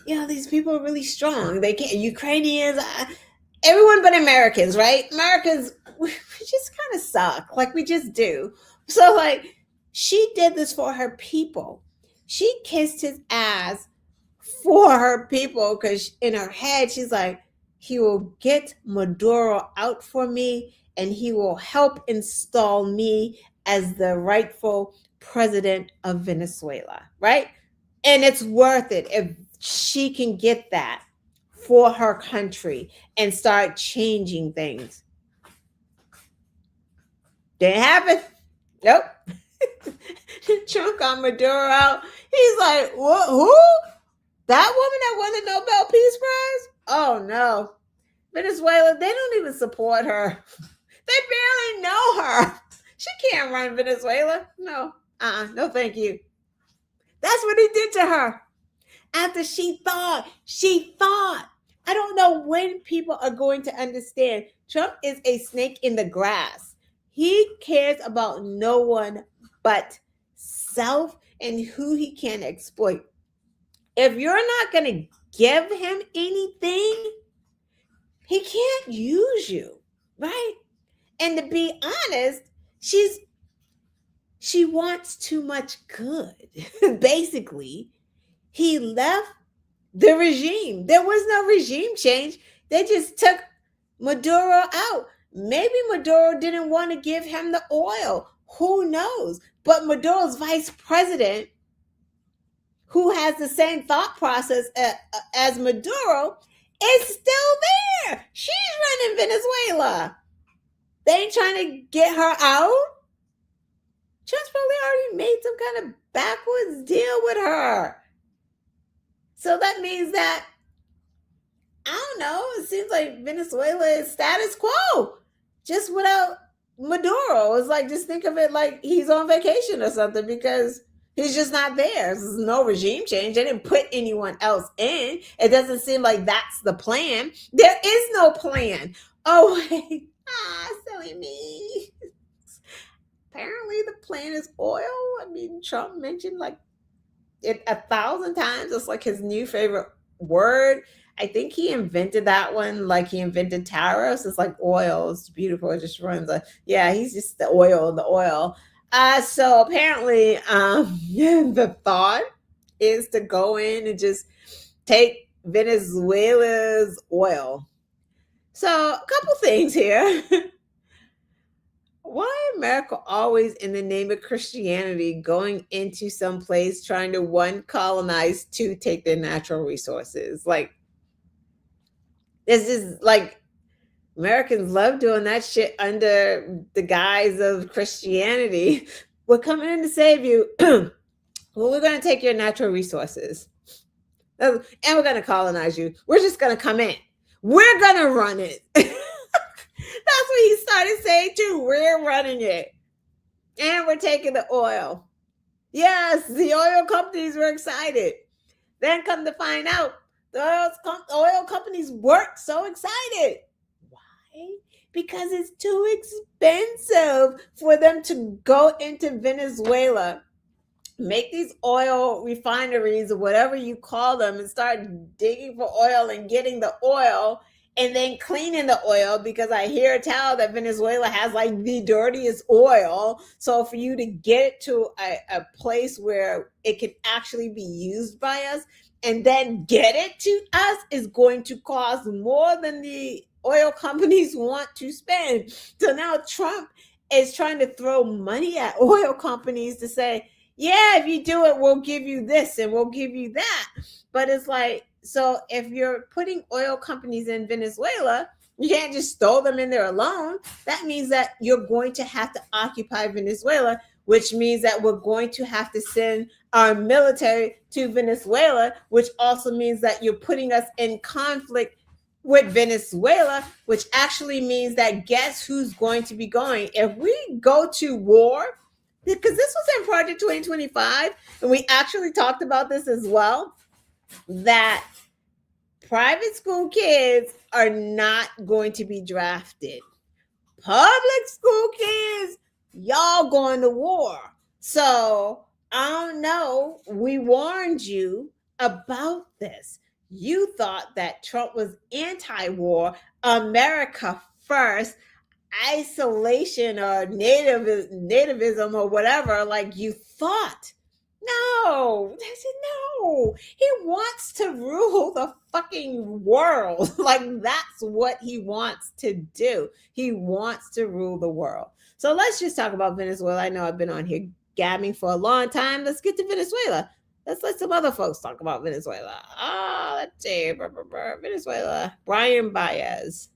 these people are really strong. They can't, Ukrainians, everyone but Americans, right? Americans, we just kind of suck. Like, we just do. So, like, she did this for her people. She kissed his ass for her people because in her head, she's like, he will get Maduro out for me and he will help install me as the rightful president of Venezuela, right? And it's worth it if she can get that for her country and start changing things. Didn't happen. Nope. Trump got Maduro out. He's like, what? Who? That woman that won the Nobel Peace Prize? Oh no. Venezuela, they don't even support her. They barely know her. She can't run Venezuela. No. No, thank you. That's what he did to her. After she thought. I don't know when people are going to understand. Trump is a snake in the grass. He cares about no one but self and who he can exploit. If you're not going to give him anything, he can't use you, right? And to be honest, she wants too much good. Basically, he left the regime. There was no regime change. They just took Maduro out. Maybe Maduro didn't want to give him the oil. Who knows? But Maduro's vice president, who has the same thought process as Maduro, is still there. She's running Venezuela. They ain't trying to get her out. Trump's probably already made some kind of backwards deal with her. So that means that, I don't know, it seems like Venezuela is status quo, just without Maduro. It's like, just think of it like he's on vacation or something because he's just not there. There's no regime change. They didn't put anyone else in. It doesn't seem like that's the plan. There is no plan. Oh, wait. Silly me. Apparently the plan is oil. I mean, Trump mentioned like it 1,000 times. It's like his new favorite word. I think he invented that one, like he invented tariffs. It's like oil. It's beautiful. It just runs. Yeah, he's just the oil. So apparently, the thought is to go in and just take Venezuela's oil. So a couple things here. Why America always in the name of Christianity going into some place trying to one colonize, two take their natural resources? Like, this is like Americans love doing that shit under the guise of Christianity. We're coming in to save you. Well, we're going to take your natural resources and we're going to colonize you. We're just going to come in. We're going to run it. That's what he started saying too. We're running it. And we're taking the oil. Yes, the oil companies were excited. Then come to find out, the oil companies weren't so excited. Why? Because it's too expensive for them to go into Venezuela, make these oil refineries or whatever you call them, and start digging for oil and getting the oil and then cleaning the oil, because I hear tell that Venezuela has like the dirtiest oil. So for you to get it to a place where it can actually be used by us and then get it to us is going to cost more than the oil companies want to spend. So now Trump is trying to throw money at oil companies to say, yeah, if you do it, we'll give you this and we'll give you that. But it's like, so if you're putting oil companies in Venezuela, you can't just throw them in there alone. That means that you're going to have to occupy Venezuela, which means that we're going to have to send our military to Venezuela, which also means that you're putting us in conflict with Venezuela, which actually means that guess who's going to be going? If we go to war, because this was in Project 2025, and we actually talked about this as well, that private school kids are not going to be drafted. Public school kids, y'all going to war. So I don't know. We warned you about this. You thought that Trump was anti-war, America first, isolation or nativism or whatever, like you thought. No, I said no. He wants to rule the fucking world. Like that's what he wants to do. He wants to rule the world. So let's just talk about Venezuela. I know I've been on here gabbing for a long time. Let's get to Venezuela. Let's let some other folks talk about Venezuela. Let's see. Venezuela. Brian Baez.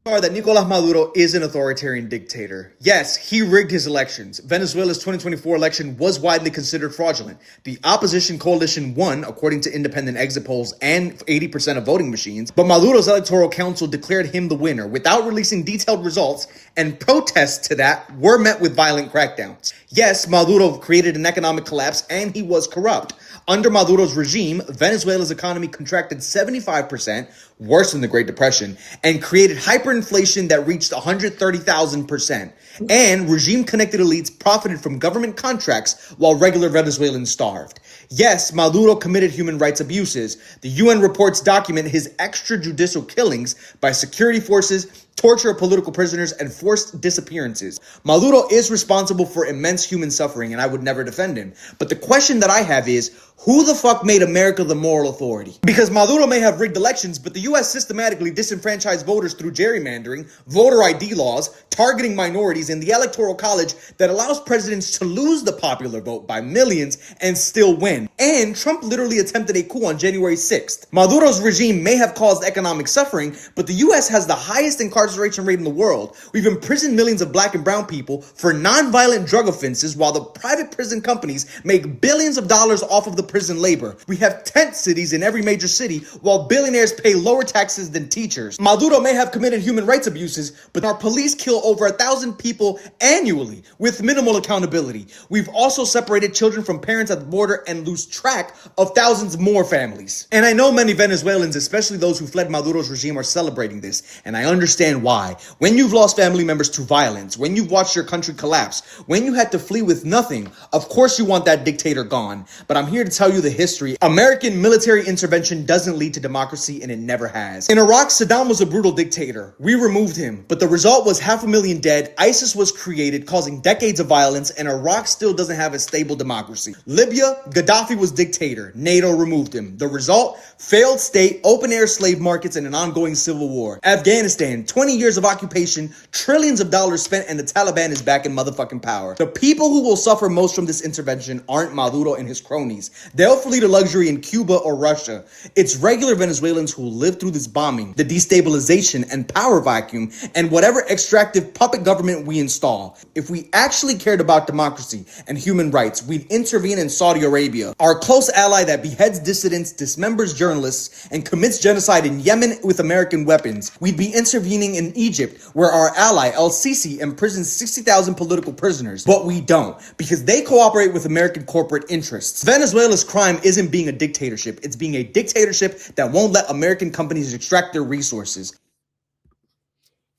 That Nicolas Maduro is an authoritarian dictator. Yes, he rigged his elections. Venezuela's 2024 election was widely considered fraudulent. The opposition coalition won, according to independent exit polls and 80% of voting machines, but Maduro's electoral council declared him the winner without releasing detailed results, and protests to that were met with violent crackdowns. Yes, Maduro created an economic collapse and he was corrupt. Under Maduro's regime, Venezuela's economy contracted 75%, worse than the Great Depression, and created hyperinflation that reached 130,000%. And regime-connected elites profited from government contracts while regular Venezuelans starved. Yes, Maduro committed human rights abuses. The UN reports document his extrajudicial killings by security forces, torture of political prisoners, and forced disappearances. Maduro is responsible for immense human suffering, and I would never defend him. But the question that I have is, who the fuck made America the moral authority? Because Maduro may have rigged elections, but the U.S. systematically disenfranchised voters through gerrymandering, voter ID laws, targeting minorities, and the Electoral College that allows presidents to lose the popular vote by millions and still win. And Trump literally attempted a coup on January 6th. Maduro's regime may have caused economic suffering, but the U.S. has the highest incarceration rate in the world. We've imprisoned millions of black and brown people for non-violent drug offenses, while the private prison companies make billions of dollars off of the prison labor. We have tent cities in every major city, while billionaires pay lower lower taxes than teachers. Maduro may have committed human rights abuses, but our police kill over 1,000 people annually with minimal accountability. We've also separated children from parents at the border and lose track of thousands more families. And I know many Venezuelans, especially those who fled Maduro's regime, are celebrating this, and I understand why. When you've lost family members to violence, when you've watched your country collapse, when you had to flee with nothing, of course you want that dictator gone. But I'm here to tell you the history. American military intervention doesn't lead to democracy, and it never has. In Iraq, Saddam was a brutal dictator. We removed him, but the result was 500,000 dead, ISIS was created, causing decades of violence, and Iraq still doesn't have a stable democracy. Libya, Gaddafi was dictator. NATO removed him. The result? Failed state, open-air slave markets, and an ongoing civil war. Afghanistan, 20 years of occupation, trillions of dollars spent, and the Taliban is back in motherfucking power. The people who will suffer most from this intervention aren't Maduro and his cronies. They'll flee to luxury in Cuba or Russia. It's regular Venezuelans who live through this bombing, the destabilization and power vacuum, and whatever extractive puppet government we install. If we actually cared about democracy and human rights, we'd intervene in Saudi Arabia, our close ally that beheads dissidents, dismembers journalists, and commits genocide in Yemen with American weapons. We'd be intervening in Egypt, where our ally El-Sisi imprisons 60,000 political prisoners. But we don't, because they cooperate with American corporate interests. Venezuela's crime isn't being a dictatorship. It's being a dictatorship that won't let American companies extract their resources.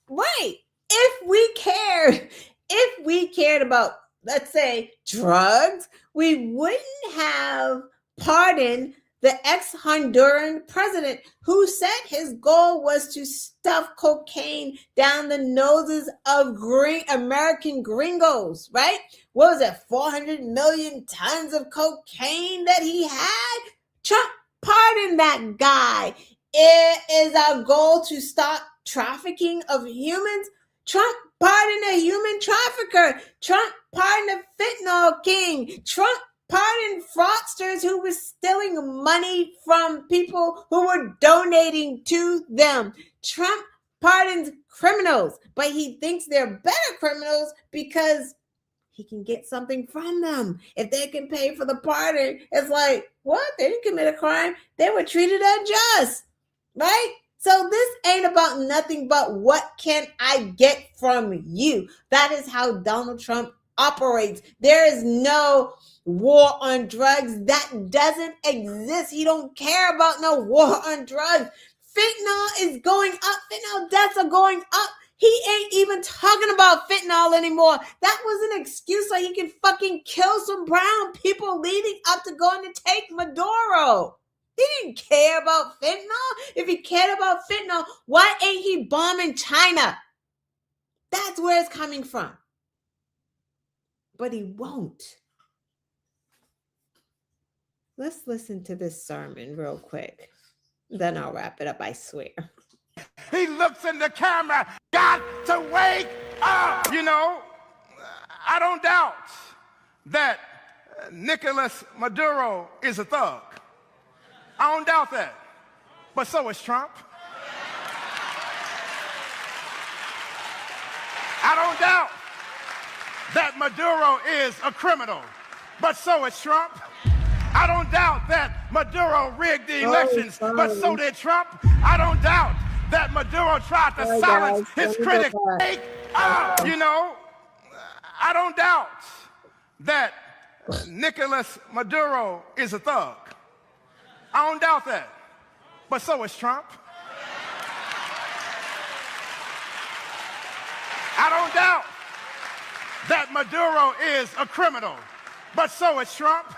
Right. If we cared about, let's say, drugs, we wouldn't have pardoned the ex-Honduran president who said his goal was to stuff cocaine down the noses of American gringos, right? What was it, 400 million tons of cocaine that he had? Trump pardoned that guy. It is our goal to stop trafficking of humans. Trump pardoned a human trafficker. Trump pardoned a fentanyl king. Trump pardoned fraudsters who were stealing money from people who were donating to them. Trump pardons criminals, but he thinks they're better criminals because he can get something from them. If they can pay for the pardon, it's like, what? They didn't commit a crime. They were treated unjust, right? So this ain't about nothing but what can I get from you? That is how Donald Trump operates. There is no war on drugs. That doesn't exist. He don't care about no war on drugs. Fentanyl is going up. Fentanyl deaths are going up. He ain't even talking about fentanyl anymore. That was an excuse so he can fucking kill some brown people leading up to going to take Maduro. He didn't care about fentanyl. If he cared about fentanyl, why ain't he bombing China? That's where it's coming from. But he won't. Let's listen to this sermon real quick. Then I'll wrap it up, I swear. He looks in the camera, got to wake up. You know, I don't doubt that Nicolas Maduro is a thug. I don't doubt that. But so is Trump. I don't doubt that Maduro is a criminal. But so is Trump. I don't doubt that Maduro rigged the elections, but so did Trump. I don't doubt that Maduro tried to silence his critics. Wake up! You know, I don't doubt that Nicolas Maduro is a thug. I don't doubt that. But so is Trump. I don't doubt that Maduro is a criminal. But so is Trump.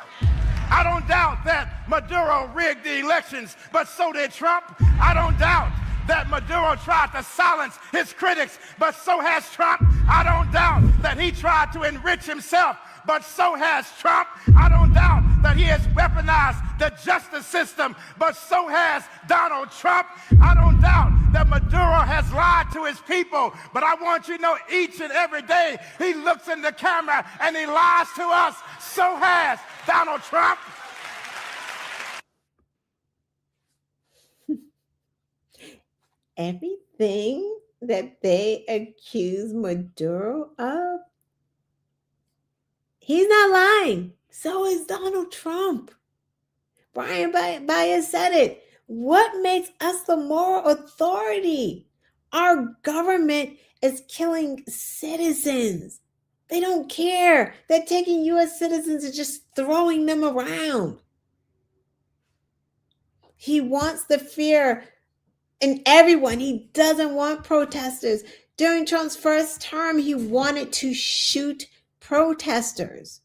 I don't doubt that Maduro rigged the elections, but so did Trump. I don't doubt that Maduro tried to silence his critics, but so has Trump. I don't doubt that he tried to enrich himself, but so has Trump. I don't doubt that he has weaponized the justice system, but so has Donald Trump. I don't doubt that Maduro has lied to his people, but I want you to know each and every day he looks in the camera and he lies to us. So has Donald Trump. Everything that they accuse Maduro of, he's not lying. So is Donald Trump. Brian Baez said it. What makes us the moral authority? Our government is killing citizens. They don't care. They're taking U.S. citizens and just throwing them around. He wants the fear in everyone. He doesn't want protesters. During Trump's first term, he wanted to shoot protesters.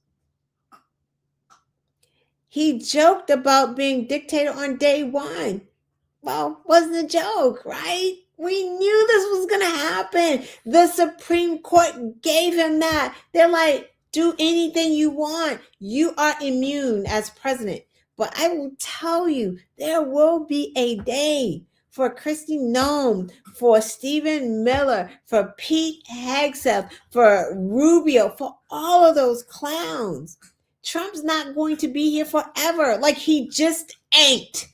He joked about being dictator on day one. Well, wasn't a joke, right? We knew this was going to happen. The Supreme Court gave him that. They're like, do anything you want. You are immune as president. But I will tell you, there will be a day for Kristi Noem, for Stephen Miller, for Pete Hegseth, for Rubio, for all of those clowns. Trump's not going to be here forever. Like, he just ain't.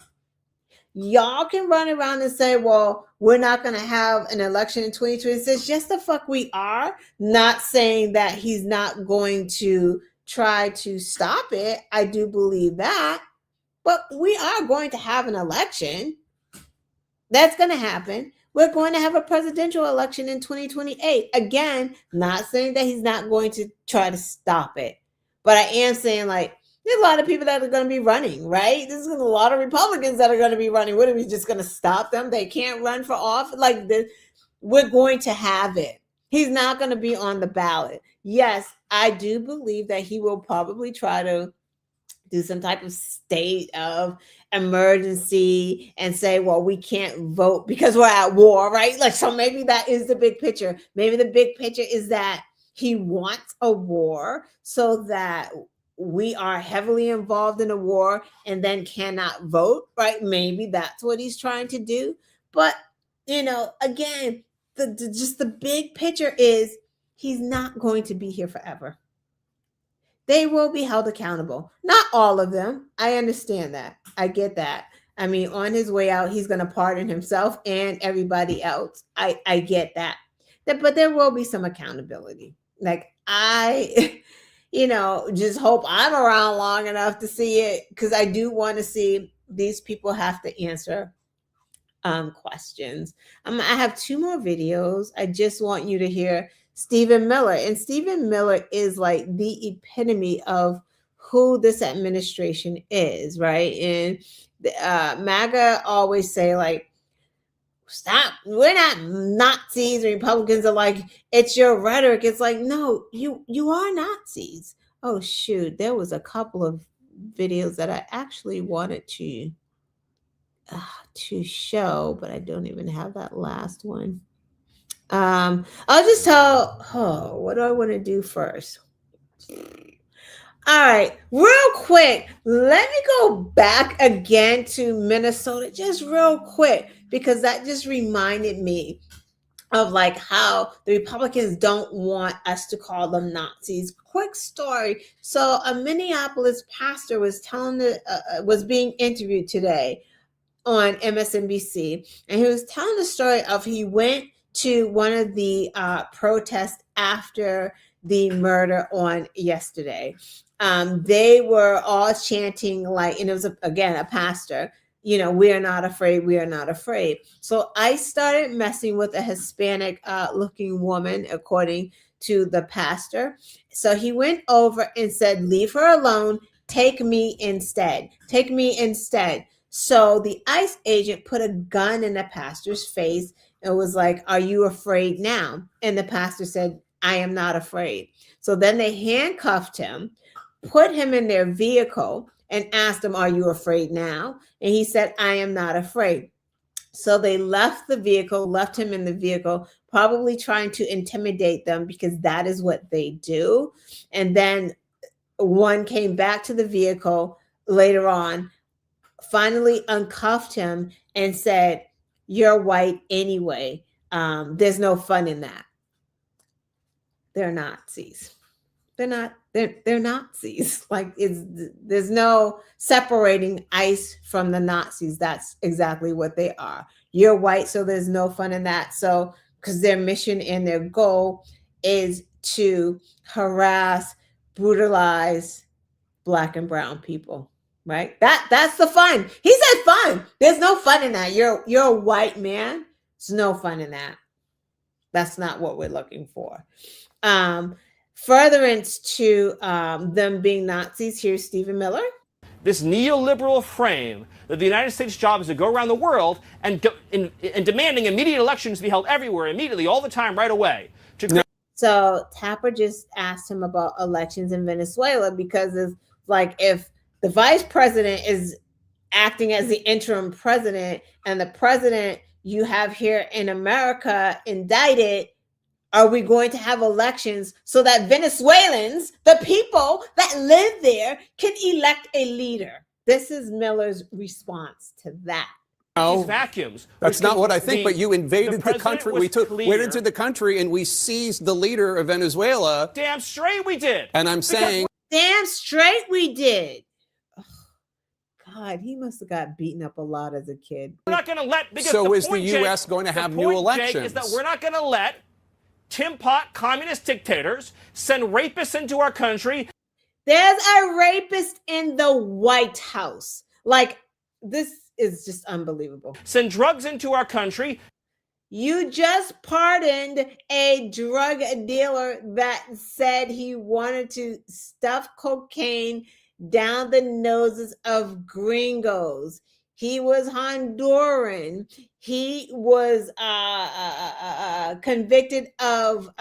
Y'all can run around and say, well, we're not going to have an election in 2026. Yes, the fuck we are. Not saying that he's not going to try to stop it. I do believe that. But we are going to have an election. That's going to happen. We're going to have a presidential election in 2028. Again, not saying that he's not going to try to stop it. But I am saying, like, there's a lot of people that are going to be running, right? There's a lot of Republicans that are going to be running. What are we just going to stop them? They can't run for office. Like, we're going to have it. He's not going to be on the ballot. Yes, I do believe that he will probably try to do some type of state of emergency and say, well, we can't vote because we're at war, right? Like, so maybe that is the big picture. Maybe the big picture is that he wants a war so that we are heavily involved in a war and then cannot vote, right? Maybe that's what he's trying to do. But, again, just the big picture is he's not going to be here forever. They will be held accountable. Not all of them. I understand that. I get that. I mean, on his way out, he's going to pardon himself and everybody else. I get that. But there will be some accountability. Like, I just hope I'm around long enough to see it, because I do want to see these people have to answer questions. I have 2 more videos. I just want you to hear Stephen Miller. And Stephen Miller is like the epitome of who this administration is, right? And MAGA always say, like, stop, we're not Nazis. Republicans are like, it's your rhetoric. It's like, no, you are Nazis. Oh shoot, there was a couple of videos that I actually wanted to show, but I don't even have that last one. I'll just tell, what do I want to do first? All right, real quick, let me go back again to Minnesota, just real quick, because that just reminded me of like how the Republicans don't want us to call them Nazis. Quick story. So a Minneapolis pastor was was being interviewed today on MSNBC, and he was telling the story of he went to one of the protests after the murder on yesterday. They were all chanting, like, and it was again a pastor, we are not afraid, we are not afraid. So I started messing with a Hispanic looking woman, according to the pastor. So he went over and said, leave her alone, take me instead. So the ICE agent put a gun in the pastor's face and was like, are you afraid now? And the pastor said, I am not afraid. So then they handcuffed him, put him in their vehicle, and asked him, are you afraid now? And he said, I am not afraid. So they left him in the vehicle, probably trying to intimidate them, because that is what they do. And then one came back to the vehicle later on, finally uncuffed him and said, you're white anyway. There's no fun in that. They're Nazis. They're Nazis. Like, there's no separating ICE from the Nazis. That's exactly what they are. You're white, so there's no fun in that. So, because their mission and their goal is to harass, brutalize Black and brown people. right? That's the fun. He said fun. There's no fun in that. You're a white man. There's no fun in that. That's not what we're looking for. Furtherance to them being Nazis. Here's Stephen Miller. This neoliberal frame that the United States' job is to go around the world and demanding immediate elections be held everywhere, immediately, all the time, right away. So Tapper just asked him about elections in Venezuela because it's like if the vice president is acting as the interim president and the president you have here in America indicted, are we going to have elections so that Venezuelans, the people that live there, can elect a leader? This is Miller's response to that. These vacuums. That's not what I think, but you invaded the country. We went into the country and we seized the leader of Venezuela. Damn straight we did. And I'm saying... Damn straight we did. Oh, God, he must have got beaten up a lot as a kid. We're not going to let... So is the U.S. going to have new elections? Jake, is that we're not going to let Tim Pot communist dictators send rapists into our country. There's a rapist in the White House. Like, this is just unbelievable. Send drugs into our country. You just pardoned a drug dealer that said he wanted to stuff cocaine down the noses of gringos. He was Honduran. He was convicted of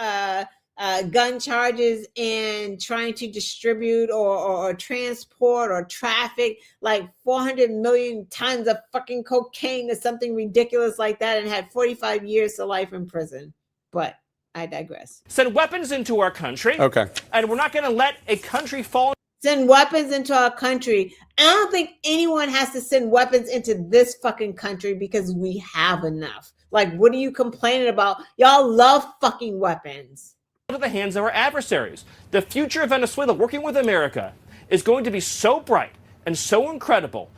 gun charges and trying to distribute or transport or traffic like 400 million tons of fucking cocaine or something ridiculous like that, and had 45 years to life in prison. But I digress. Send weapons into our country. Okay. And we're not going to let a country fall. Send weapons into our country. I don't think anyone has to send weapons into this fucking country because we have enough. Like, what are you complaining about? Y'all love fucking weapons. Into the hands of our adversaries. The future of Venezuela working with America is going to be so bright and so incredible.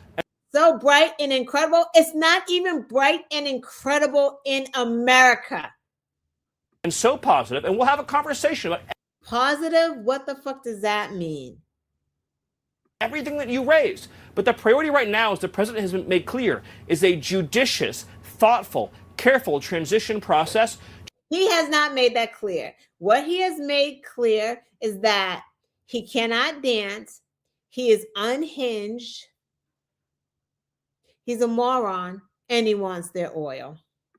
So bright and incredible. It's not even bright and incredible in America. And so positive. And we'll have a conversation about positive. What the fuck does that mean? Everything that you raised. But the priority right now, as the president has been made clear, is a judicious, thoughtful, careful transition process. He has not made that clear. What he has made clear is that he cannot dance. He is unhinged. He's a moron, and he wants their oil.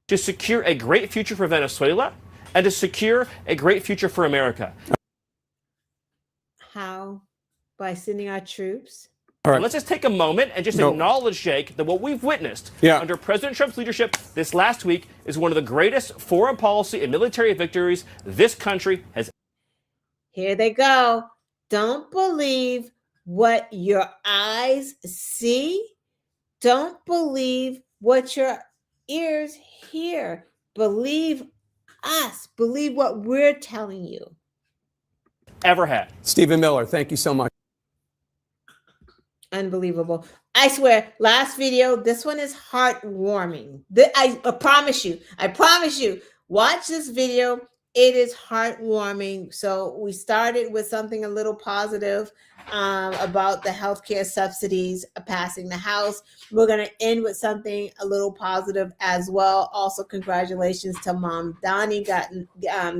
To secure a great future for Venezuela and to secure a great future for America. How? By sending our troops? All right. Let's just take a moment and just acknowledge, Jake, that what we've witnessed under President Trump's leadership this last week is one of the greatest foreign policy and military victories this country has. Here they go. Don't believe what your eyes see. Don't believe what your ears hear. Believe us. Believe what we're telling you. Ever had. Stephen Miller, thank you so much. Unbelievable. I swear, last video, this one is heartwarming. I promise you, watch this video. It is heartwarming. So we started with something a little positive about the healthcare subsidies passing the House. We're going to end with something a little positive as well. Also, congratulations to Mamdani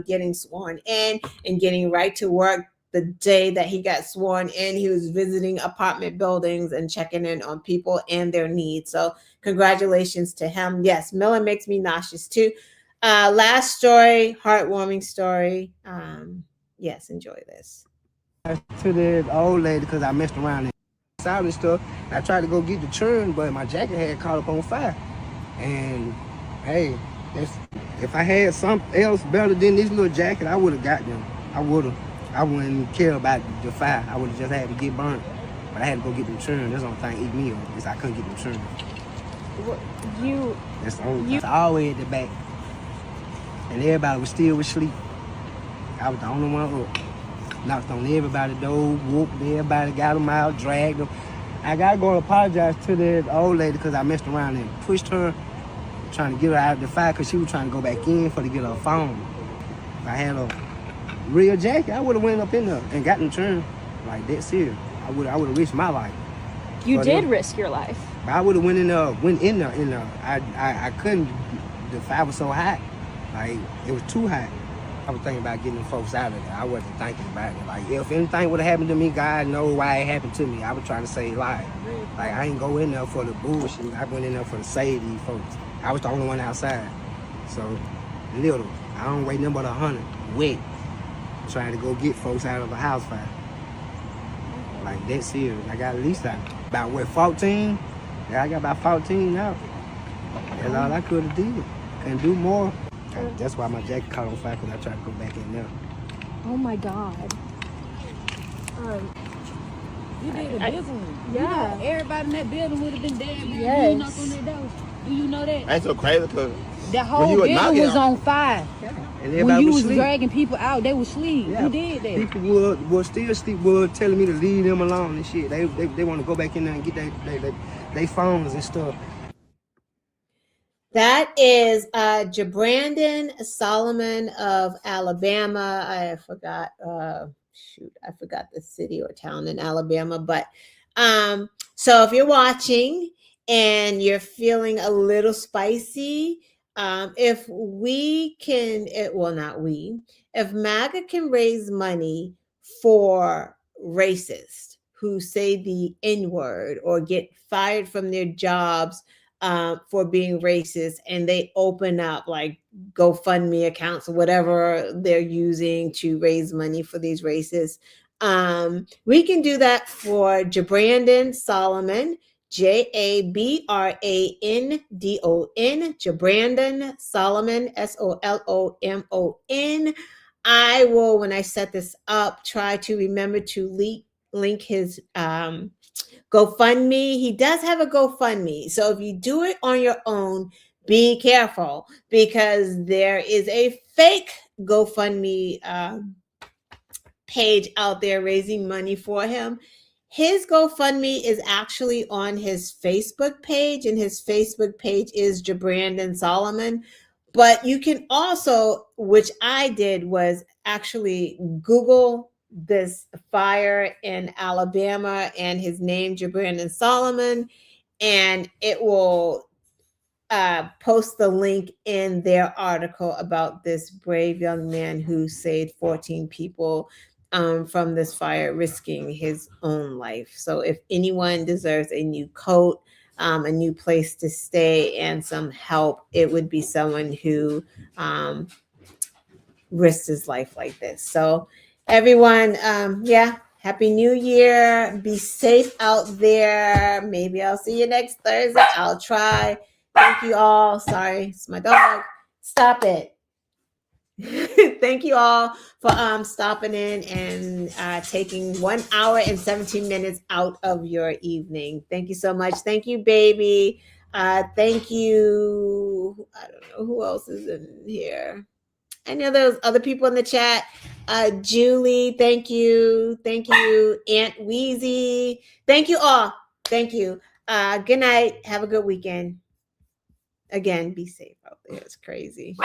getting sworn in and getting right to work. The day that he got sworn in, he was visiting apartment buildings and checking in on people and their needs. So congratulations to him. Yes, Miller makes me nauseous too. Last story, heartwarming story. Yes, enjoy this. To the old lady because I messed around and stuff. I tried to go get the churn, but my jacket had caught up on fire. And hey, if I had something else better than this little jacket, I would have got them. I wouldn't care about the fire. I would have just had to get burnt. But I had to go get them churn. That's the only thing eat me up is I couldn't get them churn. That's the only thing. All the way at the back. And everybody was still asleep. I was the only one up. Knocked on everybody's door, whooped everybody, got them out, dragged them. I gotta go and apologize to the old lady because I messed around and pushed her, trying to get her out of the fire because she was trying to go back in to get her phone. If I had a real jacket, I would have went up in there and got them turned like that serious. I would have risked my life. You did risk your life. I would have went in there. I couldn't. The fire was so hot. Like, it was too hot. I was thinking about getting the folks out of there. I wasn't thinking about it. Like, if anything would have happened to me, God knows why it happened to me. I was trying to save lives. Like, I ain't go in there for the bullshit. I went in there for to save these folks. I was the only one outside. So, little. I don't wait nothing but 100, wet, trying to go get folks out of a house fire. Like, that serious. I got at least about, 14? Yeah, I got about 14 out. That's all I could have did. Couldn't do more. That's why my jacket caught on fire, because I tried to go back in there. Oh my God. You did a big one. Yeah. You know, everybody in that building would have been dead. Yes. You knocked on their door. Do you know that? That's so crazy, because that whole building was on fire. And when you was sleep. dragging people out, they was asleep. Yeah. You did that. People would still sleep, were telling me to leave them alone and shit. They want to go back in there and get their phones and stuff. That is Jabrandon Solomon of Alabama. I forgot the city or town in Alabama. But so if you're watching and you're feeling a little spicy, if MAGA can raise money for racists who say the N-word or get fired from their jobs for being racist, and they open up like GoFundMe accounts or whatever they're using to raise money for these racists, we can do that for Jabrandon Solomon, Jabrandon, Jabrandon Solomon, Solomon. I will, when I set this up, try to remember to link his GoFundMe. He does have a GoFundMe. So if you do it on your own, be careful, because there is a fake GoFundMe page out there raising money for him. His GoFundMe is actually on his Facebook page, and his Facebook page is Jabrandon Solomon. But you can also, which I did, was actually Google this fire in Alabama and his name, Jabrandon Solomon, and it will post the link in their article about this brave young man who saved 14 people from this fire, risking his own life. So if anyone deserves a new coat, a new place to stay, and some help, it would be someone who risked his life like this. So everyone, Happy New Year. Be safe out there. Maybe I'll see you next Thursday. I'll try. Thank you all. Sorry, it's my dog. Stop it. Thank you all for stopping in and taking 1 hour and 17 minutes out of your evening. Thank you so much. Thank you, baby. Thank you. I don't know who else is in here. I know there's other people in the chat. Julie, thank you. Thank you. Aunt Weezy. Thank you all. Thank you. Good night. Have a good weekend. Again, be safe out there. It's crazy.